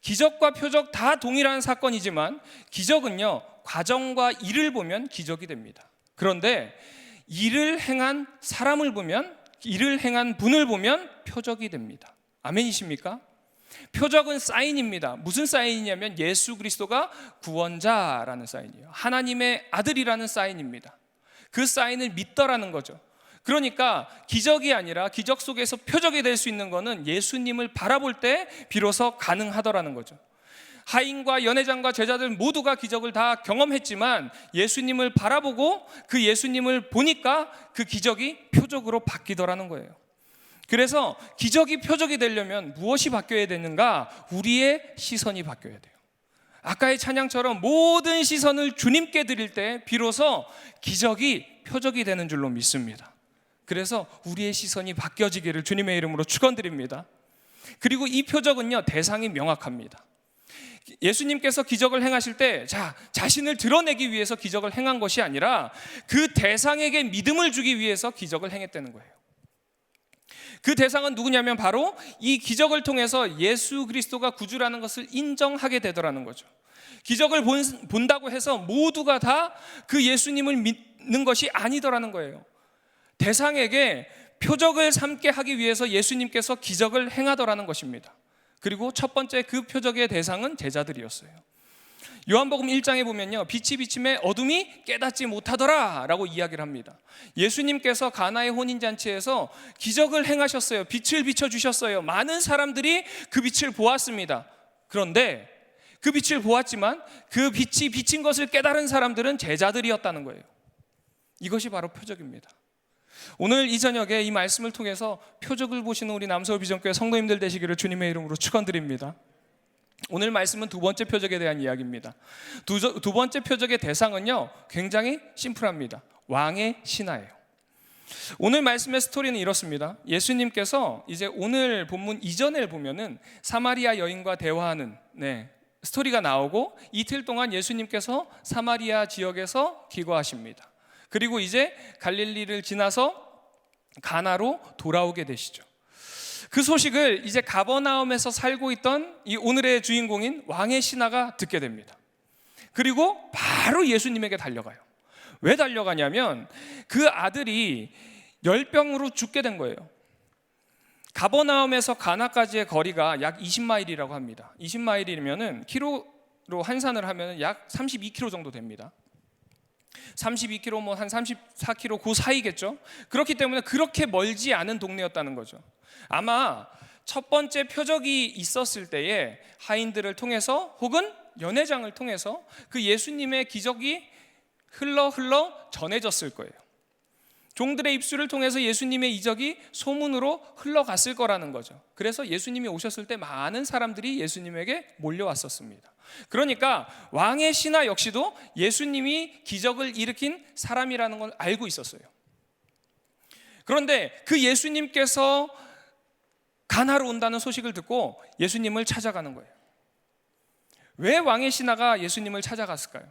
기적과 표적 다 동일한 사건이지만 기적은요, 과정과 일을 보면 기적이 됩니다. 그런데 일을 행한 사람을 보면, 일을 행한 분을 보면 표적이 됩니다. 아멘이십니까? 표적은 사인입니다. 무슨 사인이냐면 예수 그리스도가 구원자라는 사인이에요. 하나님의 아들이라는 사인입니다. 그 사인을 믿더라는 거죠. 그러니까 기적이 아니라 기적 속에서 표적이 될 수 있는 것은 예수님을 바라볼 때 비로소 가능하더라는 거죠. 하인과 연회장과 제자들 모두가 기적을 다 경험했지만 예수님을 바라보고 그 예수님을 보니까 그 기적이 표적으로 바뀌더라는 거예요. 그래서 기적이 표적이 되려면 무엇이 바뀌어야 되는가? 우리의 시선이 바뀌어야 돼요. 아까의 찬양처럼 모든 시선을 주님께 드릴 때 비로소 기적이 표적이 되는 줄로 믿습니다. 그래서 우리의 시선이 바뀌어지기를 주님의 이름으로 축원드립니다. 그리고 이 표적은요, 대상이 명확합니다. 예수님께서 기적을 행하실 때 자신을 드러내기 위해서 기적을 행한 것이 아니라 그 대상에게 믿음을 주기 위해서 기적을 행했다는 거예요. 그 대상은 누구냐면 바로 이 기적을 통해서 예수 그리스도가 구주라는 것을 인정하게 되더라는 거죠. 기적을 본다고 해서 모두가 다 그 예수님을 믿는 것이 아니더라는 거예요. 대상에게 표적을 삼게 하기 위해서 예수님께서 기적을 행하더라는 것입니다. 그리고 첫 번째 그 표적의 대상은 제자들이었어요. 요한복음 1장에 보면요, 빛이 비침에 어둠이 깨닫지 못하더라 라고 이야기를 합니다. 예수님께서 가나의 혼인잔치에서 기적을 행하셨어요. 빛을 비춰주셨어요. 많은 사람들이 그 빛을 보았습니다. 그런데 그 빛을 보았지만 그 빛이 비친 것을 깨달은 사람들은 제자들이었다는 거예요. 이것이 바로 표적입니다. 오늘 이 저녁에 이 말씀을 통해서 표적을 보시는 우리 남서울 비전교회 성도님들 되시기를 주님의 이름으로 축원드립니다. 오늘 말씀은 두 번째 표적에 대한 이야기입니다. 두 번째 표적의 대상은요, 굉장히 심플합니다. 왕의 신하예요. 오늘 말씀의 스토리는 이렇습니다. 예수님께서 이제 오늘 본문 이전을 보면은 사마리아 여인과 대화하는 스토리가 나오고 이틀 동안 예수님께서 사마리아 지역에서 기거하십니다. 그리고 이제 갈릴리를 지나서 가나로 돌아오게 되시죠. 그 소식을 이제 가버나움에서 살고 있던 이 오늘의 주인공인 왕의 신하가 듣게 됩니다. 그리고 바로 예수님에게 달려가요. 왜 달려가냐면 그 아들이 열병으로 죽게 된 거예요. 가버나움에서 가나까지의 거리가 약 20마일이라고 합니다. 20마일이면은 키로로 환산을 하면 약 32km 정도 됩니다. 32km 뭐 한 34km 그 사이겠죠. 그렇기 때문에 그렇게 멀지 않은 동네였다는 거죠. 아마 첫 번째 표적이 있었을 때에 하인들을 통해서 혹은 연회장을 통해서 그 예수님의 기적이 흘러 전해졌을 거예요. 종들의 입술을 통해서 예수님의 이적이 소문으로 흘러갔을 거라는 거죠. 그래서 예수님이 오셨을 때 많은 사람들이 예수님에게 몰려왔었습니다. 그러니까 왕의 신하 역시도 예수님이 기적을 일으킨 사람이라는 걸 알고 있었어요. 그런데 그 예수님께서 가나로 온다는 소식을 듣고 예수님을 찾아가는 거예요. 왜 왕의 신하가 예수님을 찾아갔을까요?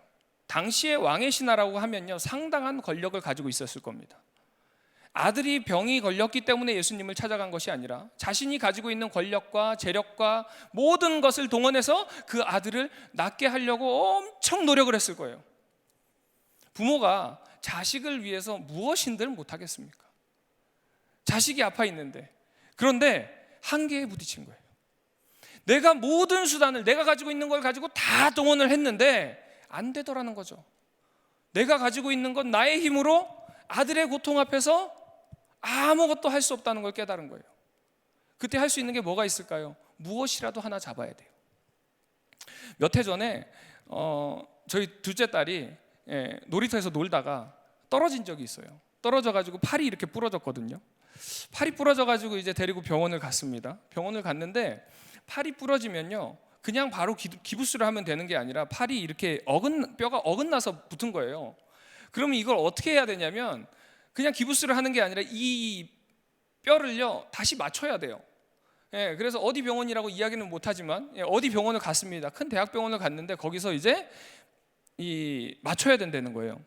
당시에 왕의 신하라고 하면요, 상당한 권력을 가지고 있었을 겁니다. 아들이 병이 걸렸기 때문에 예수님을 찾아간 것이 아니라 자신이 가지고 있는 권력과 재력과 모든 것을 동원해서 그 아들을 낫게 하려고 엄청 노력을 했을 거예요. 부모가 자식을 위해서 무엇인들 못하겠습니까? 자식이 아파 있는데. 그런데 한계에 부딪힌 거예요. 내가 모든 수단을, 내가 가지고 있는 걸 가지고 다 동원을 했는데 안 되더라는 거죠. 내가 가지고 있는 건 나의 힘으로 아들의 고통 앞에서 아무것도 할 수 없다는 걸 깨달은 거예요. 그때 할 수 있는 게 뭐가 있을까요? 무엇이라도 하나 잡아야 돼요. 몇 해 전에 저희 둘째 딸이 놀이터에서 놀다가 떨어진 적이 있어요. 떨어져가지고 팔이 이렇게 부러졌거든요. 팔이 부러져가지고 이제 데리고 병원을 갔습니다. 병원을 갔는데 팔이 부러지면요, 그냥 바로 기부스를 하면 되는 게 아니라 팔이 이렇게 뼈가 어긋나서 붙은 거예요. 그러면 이걸 어떻게 해야 되냐면 그냥 기부스를 하는 게 아니라 이 뼈를요 다시 맞춰야 돼요. 그래서 어디 병원이라고 이야기는 못하지만 어디 병원을 갔습니다. 큰 대학병원을 갔는데 거기서 이제 맞춰야 된다는 거예요.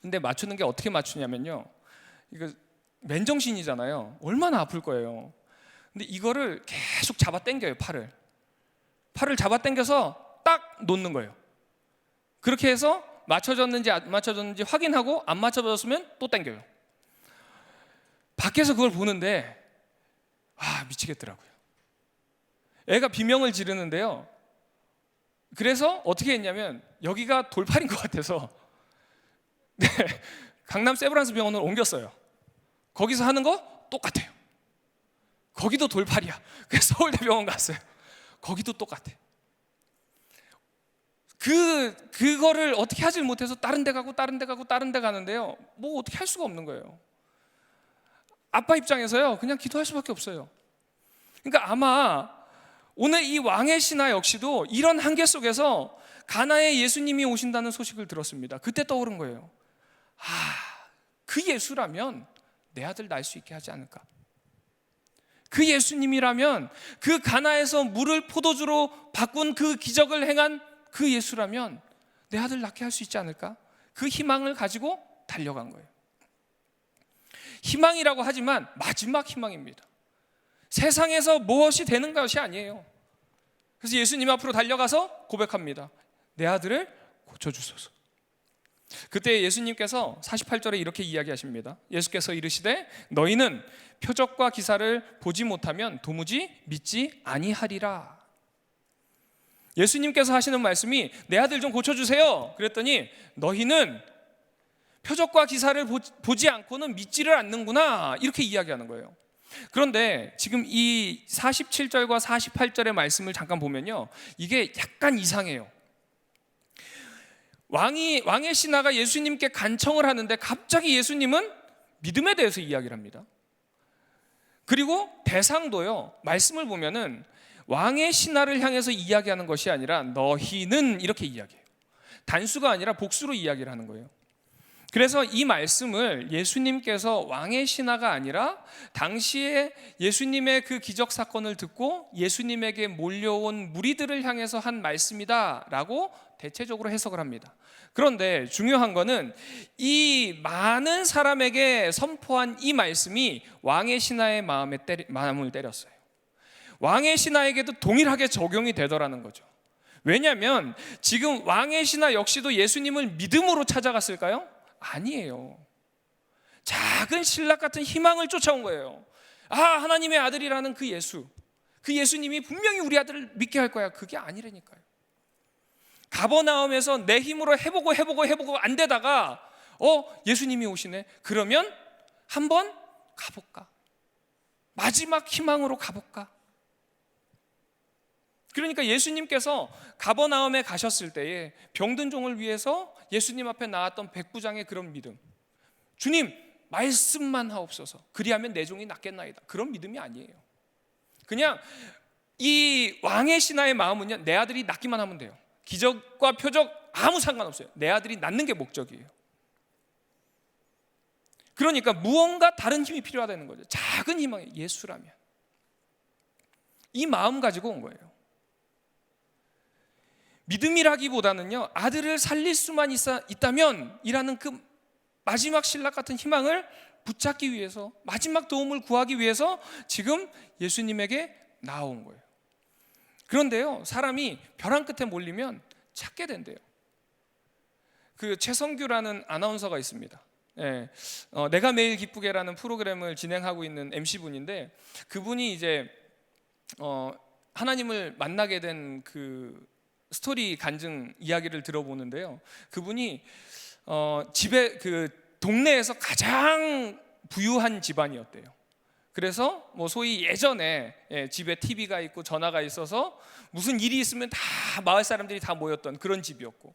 근데 맞추는 게 어떻게 맞추냐면요, 이거 맨정신이잖아요. 얼마나 아플 거예요. 근데 이거를 계속 잡아 당겨요. 팔을 잡아 당겨서 딱 놓는 거예요. 그렇게 해서 맞춰졌는지 안 맞춰졌는지 확인하고 안 맞춰졌으면 또 당겨요. 밖에서 그걸 보는데 미치겠더라고요. 애가 비명을 지르는데요. 그래서 어떻게 했냐면 여기가 돌팔인 것 같아서 네, 강남 세브란스 병원을 옮겼어요. 거기서 하는 거 똑같아요. 거기도 돌팔이야. 그래서 서울대병원 갔어요. 거기도 똑같아. 그거를 어떻게 하질 못해서 다른 데 가고 다른 데 가고 다른 데 가는데요. 뭐 어떻게 할 수가 없는 거예요. 아빠 입장에서요, 그냥 기도할 수밖에 없어요. 그러니까 아마 오늘 이 왕의 신하 역시도 이런 한계 속에서 가나에 예수님이 오신다는 소식을 들었습니다. 그때 떠오른 거예요. 그 예수라면 내 아들 날 수 있게 하지 않을까? 그 예수님이라면, 그 가나에서 물을 포도주로 바꾼 그 기적을 행한 그 예수라면 내 아들 낳게 할 수 있지 않을까? 그 희망을 가지고 달려간 거예요. 희망이라고 하지만 마지막 희망입니다. 세상에서 무엇이 되는 것이 아니에요. 그래서 예수님 앞으로 달려가서 고백합니다. 내 아들을 고쳐주소서. 그때 예수님께서 48절에 이렇게 이야기하십니다. 예수께서 이르시되 너희는 표적과 기사를 보지 못하면 도무지 믿지 아니하리라. 예수님께서 하시는 말씀이 내 아들 좀 고쳐주세요. 그랬더니 너희는 표적과 기사를 보지 않고는 믿지를 않는구나, 이렇게 이야기하는 거예요. 그런데 지금 이 47절과 48절의 말씀을 잠깐 보면요, 이게 약간 이상해요. 왕의 신하가 예수님께 간청을 하는데 갑자기 예수님은 믿음에 대해서 이야기를 합니다. 그리고 대상도요, 말씀을 보면은 왕의 신하를 향해서 이야기하는 것이 아니라 너희는 이렇게 이야기해요. 단수가 아니라 복수로 이야기를 하는 거예요. 그래서 이 말씀을 예수님께서 왕의 신하가 아니라 당시에 예수님의 그 기적 사건을 듣고 예수님에게 몰려온 무리들을 향해서 한 말씀이다라고 대체적으로 해석을 합니다. 그런데 중요한 거는 이 많은 사람에게 선포한 이 말씀이 왕의 신하의 마음을 때렸어요. 왕의 신하에게도 동일하게 적용이 되더라는 거죠. 왜냐하면 지금 왕의 신하 역시도 예수님을 믿음으로 찾아갔을까요? 아니에요. 작은 신락 같은 희망을 쫓아온 거예요. 하나님의 아들이라는 그 예수, 그 예수님이 분명히 우리 아들을 믿게 할 거야. 그게 아니라니까요. 가버나움에서 내 힘으로 해보고 안 되다가 예수님이 오시네. 그러면 한번 가볼까? 마지막 희망으로 가볼까? 그러니까 예수님께서 가버나움에 가셨을 때에 병든 종을 위해서 예수님 앞에 나왔던 백부장의 그런 믿음, 주님 말씀만 하옵소서, 그리하면 내 종이 낫겠나이다, 그런 믿음이 아니에요. 그냥 이 왕의 신하의 마음은요, 내 아들이 낫기만 하면 돼요. 기적과 표적 아무 상관없어요. 내 아들이 낫는 게 목적이에요. 그러니까 무언가 다른 힘이 필요하다는 거죠. 작은 희망이 예수라면. 이 마음 가지고 온 거예요. 믿음이라기보다는요, 아들을 살릴 수만 있다면 이라는 그 마지막 신락 같은 희망을 붙잡기 위해서, 마지막 도움을 구하기 위해서 지금 예수님에게 나온 거예요. 그런데요, 사람이 벼랑 끝에 몰리면 찾게 된대요. 그 최성규라는 아나운서가 있습니다. 내가 매일 기쁘게라는 프로그램을 진행하고 있는 MC분인데, 그분이 이제 하나님을 만나게 된 그 스토리 간증 이야기를 들어보는데요, 그분이 집에 그 동네에서 가장 부유한 집안이었대요. 그래서 뭐 소위 예전에 집에 TV가 있고 전화가 있어서 무슨 일이 있으면 다 마을 사람들이 다 모였던 그런 집이었고,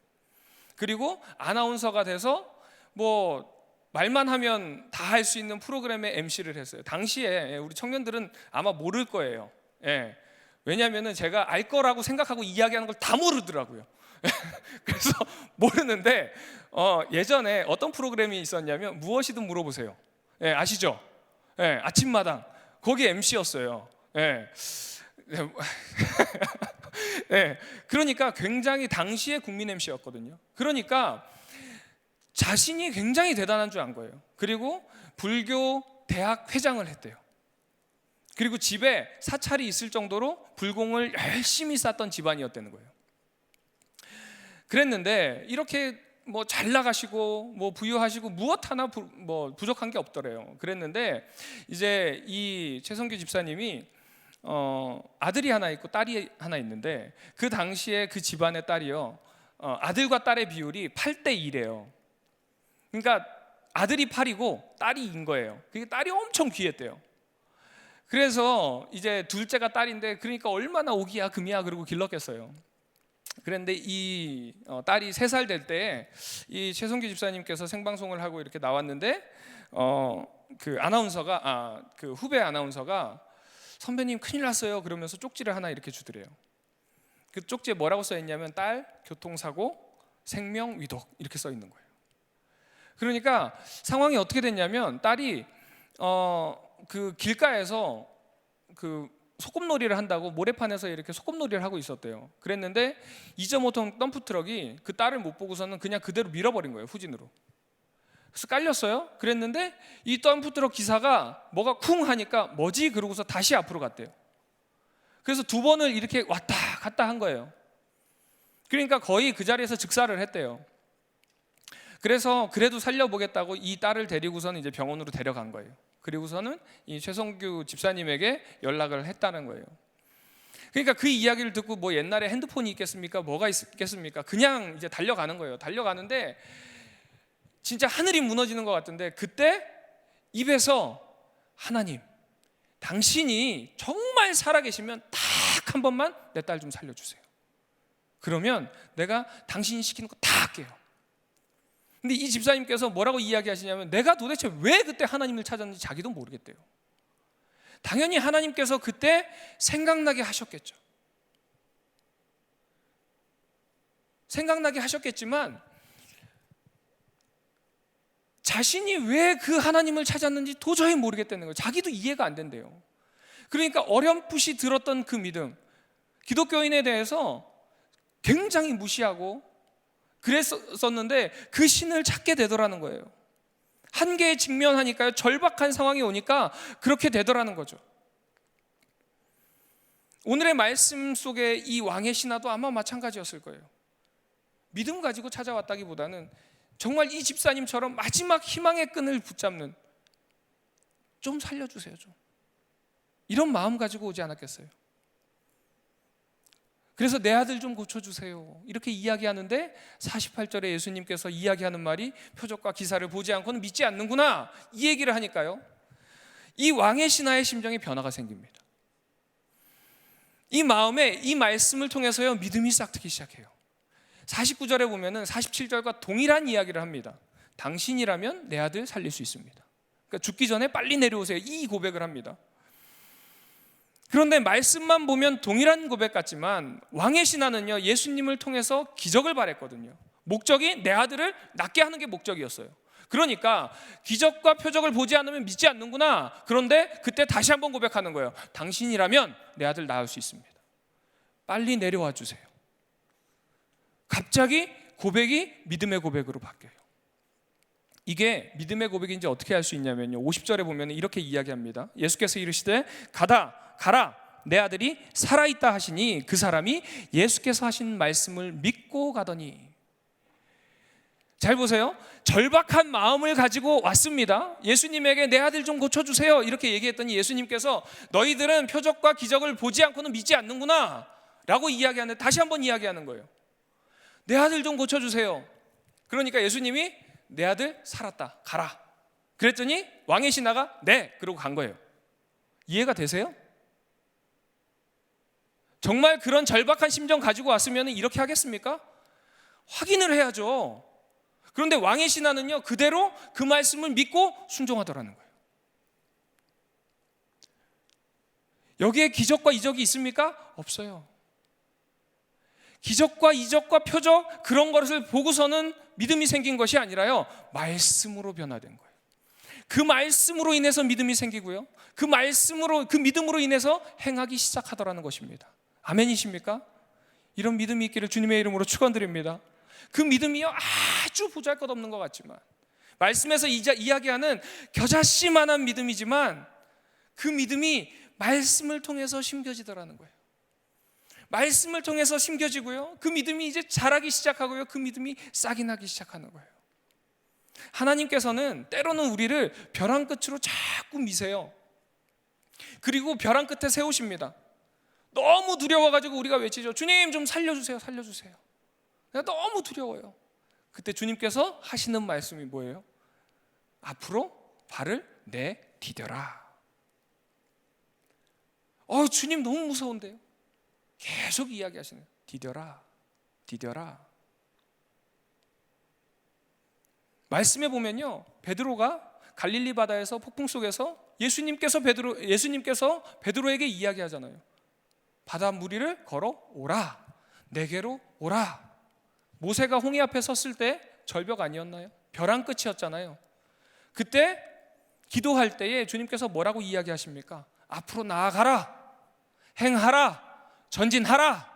그리고 아나운서가 돼서 뭐 말만 하면 다 할 수 있는 프로그램의 MC를 했어요. 당시에 우리 청년들은 아마 모를 거예요. 왜냐하면 제가 알 거라고 생각하고 이야기하는 걸 다 모르더라고요. 그래서 모르는데 예전에 어떤 프로그램이 있었냐면 무엇이든 물어보세요. 아시죠? 아침마당 거기 MC였어요. 그러니까 굉장히 당시의 국민 MC였거든요. 그러니까 자신이 굉장히 대단한 줄 안 거예요. 그리고 불교 대학 회장을 했대요. 그리고 집에 사찰이 있을 정도로 불공을 열심히 쌓던 집안이었다는 거예요. 그랬는데 이렇게 뭐 잘 나가시고 뭐 부유하시고 무엇 하나 뭐 부족한 게 없더래요. 그랬는데 이제 이 최성규 집사님이 아들이 하나 있고 딸이 하나 있는데 그 당시에 그 집안의 딸이요, 아들과 딸의 비율이 8대1이에요. 그러니까 아들이 8이고 딸이 2인 거예요. 그게 딸이 엄청 귀했대요. 그래서 이제 둘째가 딸인데, 그러니까 얼마나 오기야 금이야 그러고 길렀겠어요. 그런데 이 딸이 3살 될 때 이 최성규 집사님께서 생방송을 하고 이렇게 나왔는데 그 아나운서가 그 후배 아나운서가 선배님 큰일 났어요 그러면서 쪽지를 하나 이렇게 주더래요. 그 쪽지에 뭐라고 써 있냐면 딸 교통사고 생명 위독 이렇게 써 있는 거예요. 그러니까 상황이 어떻게 됐냐면 딸이 그 길가에서 그 소꿉놀이를 한다고 모래판에서 이렇게 소꿉놀이를 하고 있었대요. 그랬는데 2.5톤 덤프트럭이 그 딸을 못 보고서는 그냥 그대로 밀어버린 거예요, 후진으로. 그래서 깔렸어요. 그랬는데 이 덤프트럭 기사가 뭐가 쿵 하니까 뭐지? 그러고서 다시 앞으로 갔대요. 그래서 2번을 이렇게 왔다 갔다 한 거예요. 그러니까 거의 그 자리에서 즉사를 했대요. 그래서 그래도 살려보겠다고 이 딸을 데리고서는 이제 병원으로 데려간 거예요. 그리고서는 이 최성규 집사님에게 연락을 했다는 거예요. 그러니까 그 이야기를 듣고 뭐 옛날에 핸드폰이 있겠습니까? 뭐가 있겠습니까? 그냥 이제 달려가는 거예요. 달려가는데 진짜 하늘이 무너지는 것 같은데, 그때 입에서 하나님, 당신이 정말 살아계시면 딱 한 번만 내 딸 좀 살려주세요. 그러면 내가 당신이 시키는 거 다 할게요. 근데 이 집사님께서 뭐라고 이야기하시냐면, 내가 도대체 왜 그때 하나님을 찾았는지 자기도 모르겠대요. 당연히 하나님께서 그때 생각나게 하셨겠죠. 생각나게 하셨겠지만 자신이 왜 그 하나님을 찾았는지 도저히 모르겠다는 거예요. 자기도 이해가 안 된대요. 그러니까 어렴풋이 들었던 그 믿음, 기독교인에 대해서 굉장히 무시하고 그랬었는데 그 신을 찾게 되더라는 거예요. 한계에 직면하니까요, 절박한 상황이 오니까 그렇게 되더라는 거죠. 오늘의 말씀 속에 이 왕의 신하도 아마 마찬가지였을 거예요. 믿음 가지고 찾아왔다기보다는 정말 이 집사님처럼 마지막 희망의 끈을 붙잡는, 좀 살려주세요 좀, 이런 마음 가지고 오지 않았겠어요? 그래서 내 아들 좀 고쳐주세요 이렇게 이야기하는데 48절에 예수님께서 이야기하는 말이 표적과 기사를 보지 않고는 믿지 않는구나, 이 얘기를 하니까요, 이 왕의 신하의 심정에 변화가 생깁니다. 이 마음에 이 말씀을 통해서요, 믿음이 싹트기 시작해요. 49절에 보면은 47절과 동일한 이야기를 합니다. 당신이라면 내 아들 살릴 수 있습니다. 그러니까 죽기 전에 빨리 내려오세요, 이 고백을 합니다. 그런데 말씀만 보면 동일한 고백 같지만 왕의 신하는요, 예수님을 통해서 기적을 바랬거든요. 목적이 내 아들을 낫게 하는 게 목적이었어요. 그러니까 기적과 표적을 보지 않으면 믿지 않는구나. 그런데 그때 다시 한번 고백하는 거예요. 당신이라면 내 아들 낳을 수 있습니다. 빨리 내려와 주세요. 갑자기 고백이 믿음의 고백으로 바뀌어요. 이게 믿음의 고백인지 어떻게 알 수 있냐면요, 50절에 보면 이렇게 이야기합니다. 예수께서 이르시되 가라 내 아들이 살아있다 하시니 그 사람이 예수께서 하신 말씀을 믿고 가더니. 잘 보세요. 절박한 마음을 가지고 왔습니다. 예수님에게 내 아들 좀 고쳐주세요 이렇게 얘기했더니 예수님께서 너희들은 표적과 기적을 보지 않고는 믿지 않는구나 라고 이야기하는데, 다시 한번 이야기하는 거예요. 내 아들 좀 고쳐주세요. 그러니까 예수님이 내 아들 살았다, 가라. 그랬더니 왕의 신하가 네 그러고 간 거예요. 이해가 되세요? 정말 그런 절박한 심정 가지고 왔으면 이렇게 하겠습니까? 확인을 해야죠. 그런데 왕의 신하는요, 그대로 그 말씀을 믿고 순종하더라는 거예요. 여기에 기적과 이적이 있습니까? 없어요. 기적과 이적과 표적, 그런 것을 보고서는 믿음이 생긴 것이 아니라요, 말씀으로 변화된 거예요. 그 말씀으로 인해서 믿음이 생기고요, 그 말씀으로, 그 믿음으로 인해서 행하기 시작하더라는 것입니다. 아멘이십니까? 이런 믿음이 있기를 주님의 이름으로 축원드립니다. 그 믿음이요, 아주 보잘것없는 것 같지만, 말씀에서 이야기하는 겨자씨만한 믿음이지만 그 믿음이 말씀을 통해서 심겨지더라는 거예요. 말씀을 통해서 심겨지고요, 그 믿음이 이제 자라기 시작하고요, 그 믿음이 싹이 나기 시작하는 거예요. 하나님께서는 때로는 우리를 벼랑 끝으로 자꾸 미세요. 그리고 벼랑 끝에 세우십니다. 너무 두려워가지고 우리가 외치죠. 주님 좀 살려주세요, 살려주세요. 내가 너무 두려워요. 그때 주님께서 하시는 말씀이 뭐예요? 앞으로 발을 내디뎌라. 주님 너무 무서운데요. 계속 이야기하시네요. 디뎌라, 디뎌라. 말씀에 보면요, 베드로가 갈릴리 바다에서 폭풍 속에서 예수님께서 베드로에게 이야기하잖아요. 바다 무리를 걸어 오라, 내게로 오라. 모세가 홍해 앞에 섰을 때 절벽 아니었나요? 벼랑 끝이었잖아요. 그때 기도할 때에 주님께서 뭐라고 이야기하십니까? 앞으로 나아가라, 행하라, 전진하라.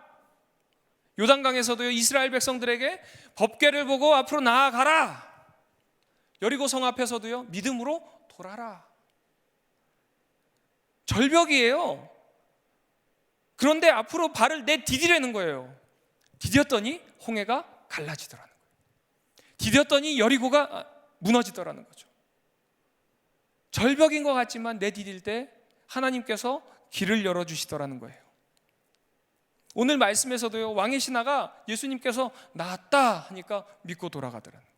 요단강에서도요, 이스라엘 백성들에게 법궤를 보고 앞으로 나아가라. 여리고 성 앞에서도요, 믿음으로 돌아라. 절벽이에요. 그런데 앞으로 발을 내디디려는 거예요. 디뎠더니 홍해가 갈라지더라는 거예요. 디뎠더니 여리고가 무너지더라는 거죠. 절벽인 것 같지만 내디딜 때 하나님께서 길을 열어주시더라는 거예요. 오늘 말씀에서도요, 왕의 신하가 예수님께서 나았다 하니까 믿고 돌아가더라는 거예요.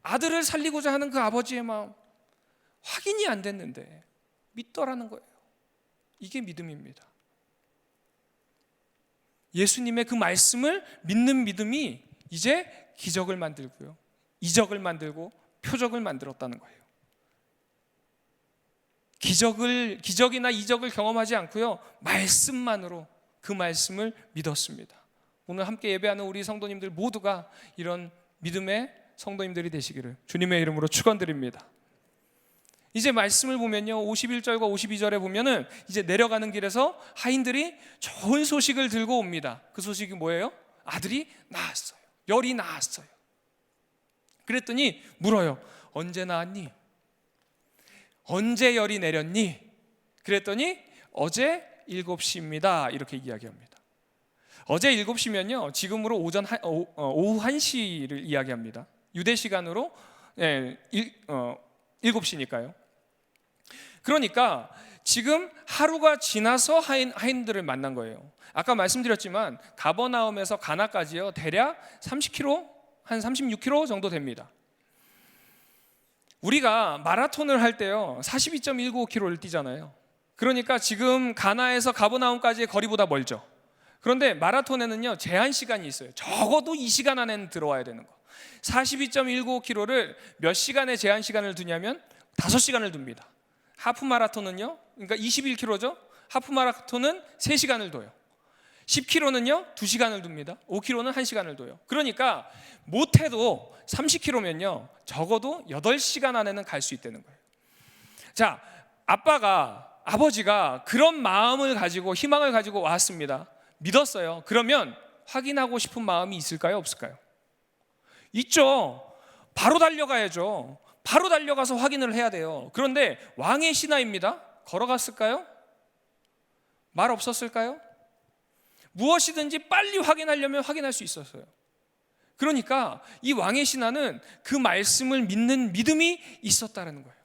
아들을 살리고자 하는 그 아버지의 마음, 확인이 안 됐는데 믿더라는 거예요. 이게 믿음입니다. 예수님의 그 말씀을 믿는 믿음이 이제 기적을 만들고요, 이적을 만들고 표적을 만들었다는 거예요. 기적이나 이적을 경험하지 않고요, 말씀만으로 그 말씀을 믿었습니다. 오늘 함께 예배하는 우리 성도님들 모두가 이런 믿음의 성도님들이 되시기를 주님의 이름으로 축원드립니다. 이제 말씀을 보면요, 51절과 52절에 보면은 이제 내려가는 길에서 하인들이 좋은 소식을 들고 옵니다. 그 소식이 뭐예요? 아들이 낳았어요. 열이 낳았어요. 그랬더니 물어요. 언제 낳았니? 언제 열이 내렸니? 그랬더니 어제 7시입니다. 이렇게 이야기합니다. 어제 7시면요, 지금으로 오후 1시를 이야기합니다. 유대 시간으로 7시니까요. 그러니까 지금 하루가 지나서 하인들을 만난 거예요. 아까 말씀드렸지만 가버나움에서 가나까지요, 대략 30km, 한 36km 정도 됩니다. 우리가 마라톤을 할 때요, 42.195km를 뛰잖아요. 그러니까 지금 가나에서 가버나움까지의 거리보다 멀죠. 그런데 마라톤에는요, 제한 시간이 있어요. 적어도 2시간 안에는 들어와야 되는 거. 42.195km를 몇 시간의 제한 시간을 두냐면 5시간을 둡니다. 하프 마라톤은요, 그러니까 21km죠. 하프 마라톤은 3시간을 둬요. 10km는요 2시간을 둡니다. 5km는 1시간을 둬요. 그러니까 못해도 30km면요 적어도 8시간 안에는 갈 수 있다는 거예요. 자, 아버지가 그런 마음을 가지고, 희망을 가지고 왔습니다. 믿었어요. 그러면 확인하고 싶은 마음이 있을까요, 없을까요? 있죠. 바로 달려가야죠. 바로 달려가서 확인을 해야 돼요. 그런데 왕의 신하입니다. 걸어갔을까요? 말 없었을까요? 무엇이든지 빨리 확인하려면 확인할 수 있었어요. 그러니까 이 왕의 신하는 그 말씀을 믿는 믿음이 있었다는 거예요.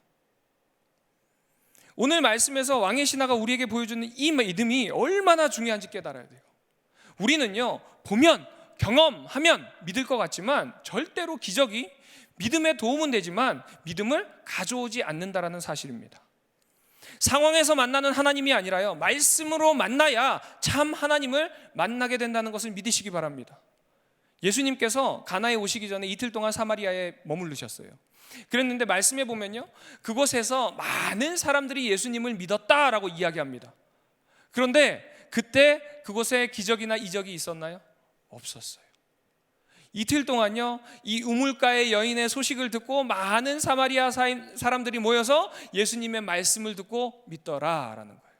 오늘 말씀에서 왕의 신하가 우리에게 보여주는 이 믿음이 얼마나 중요한지 깨달아야 돼요. 우리는요, 보면, 경험하면 믿을 것 같지만 절대로 기적이 믿음에 도움은 되지만 믿음을 가져오지 않는다라는 사실입니다. 상황에서 만나는 하나님이 아니라요, 말씀으로 만나야 참 하나님을 만나게 된다는 것을 믿으시기 바랍니다. 예수님께서 가나에 오시기 전에 이틀 동안 사마리아에 머무르셨어요. 그랬는데 말씀해 보면요, 그곳에서 많은 사람들이 예수님을 믿었다라고 이야기합니다. 그런데 그때 그곳에 기적이나 이적이 있었나요? 없었어요. 이틀 동안요, 이 우물가의 여인의 소식을 듣고 많은 사마리아 사람들이 모여서 예수님의 말씀을 듣고 믿더라라는 거예요.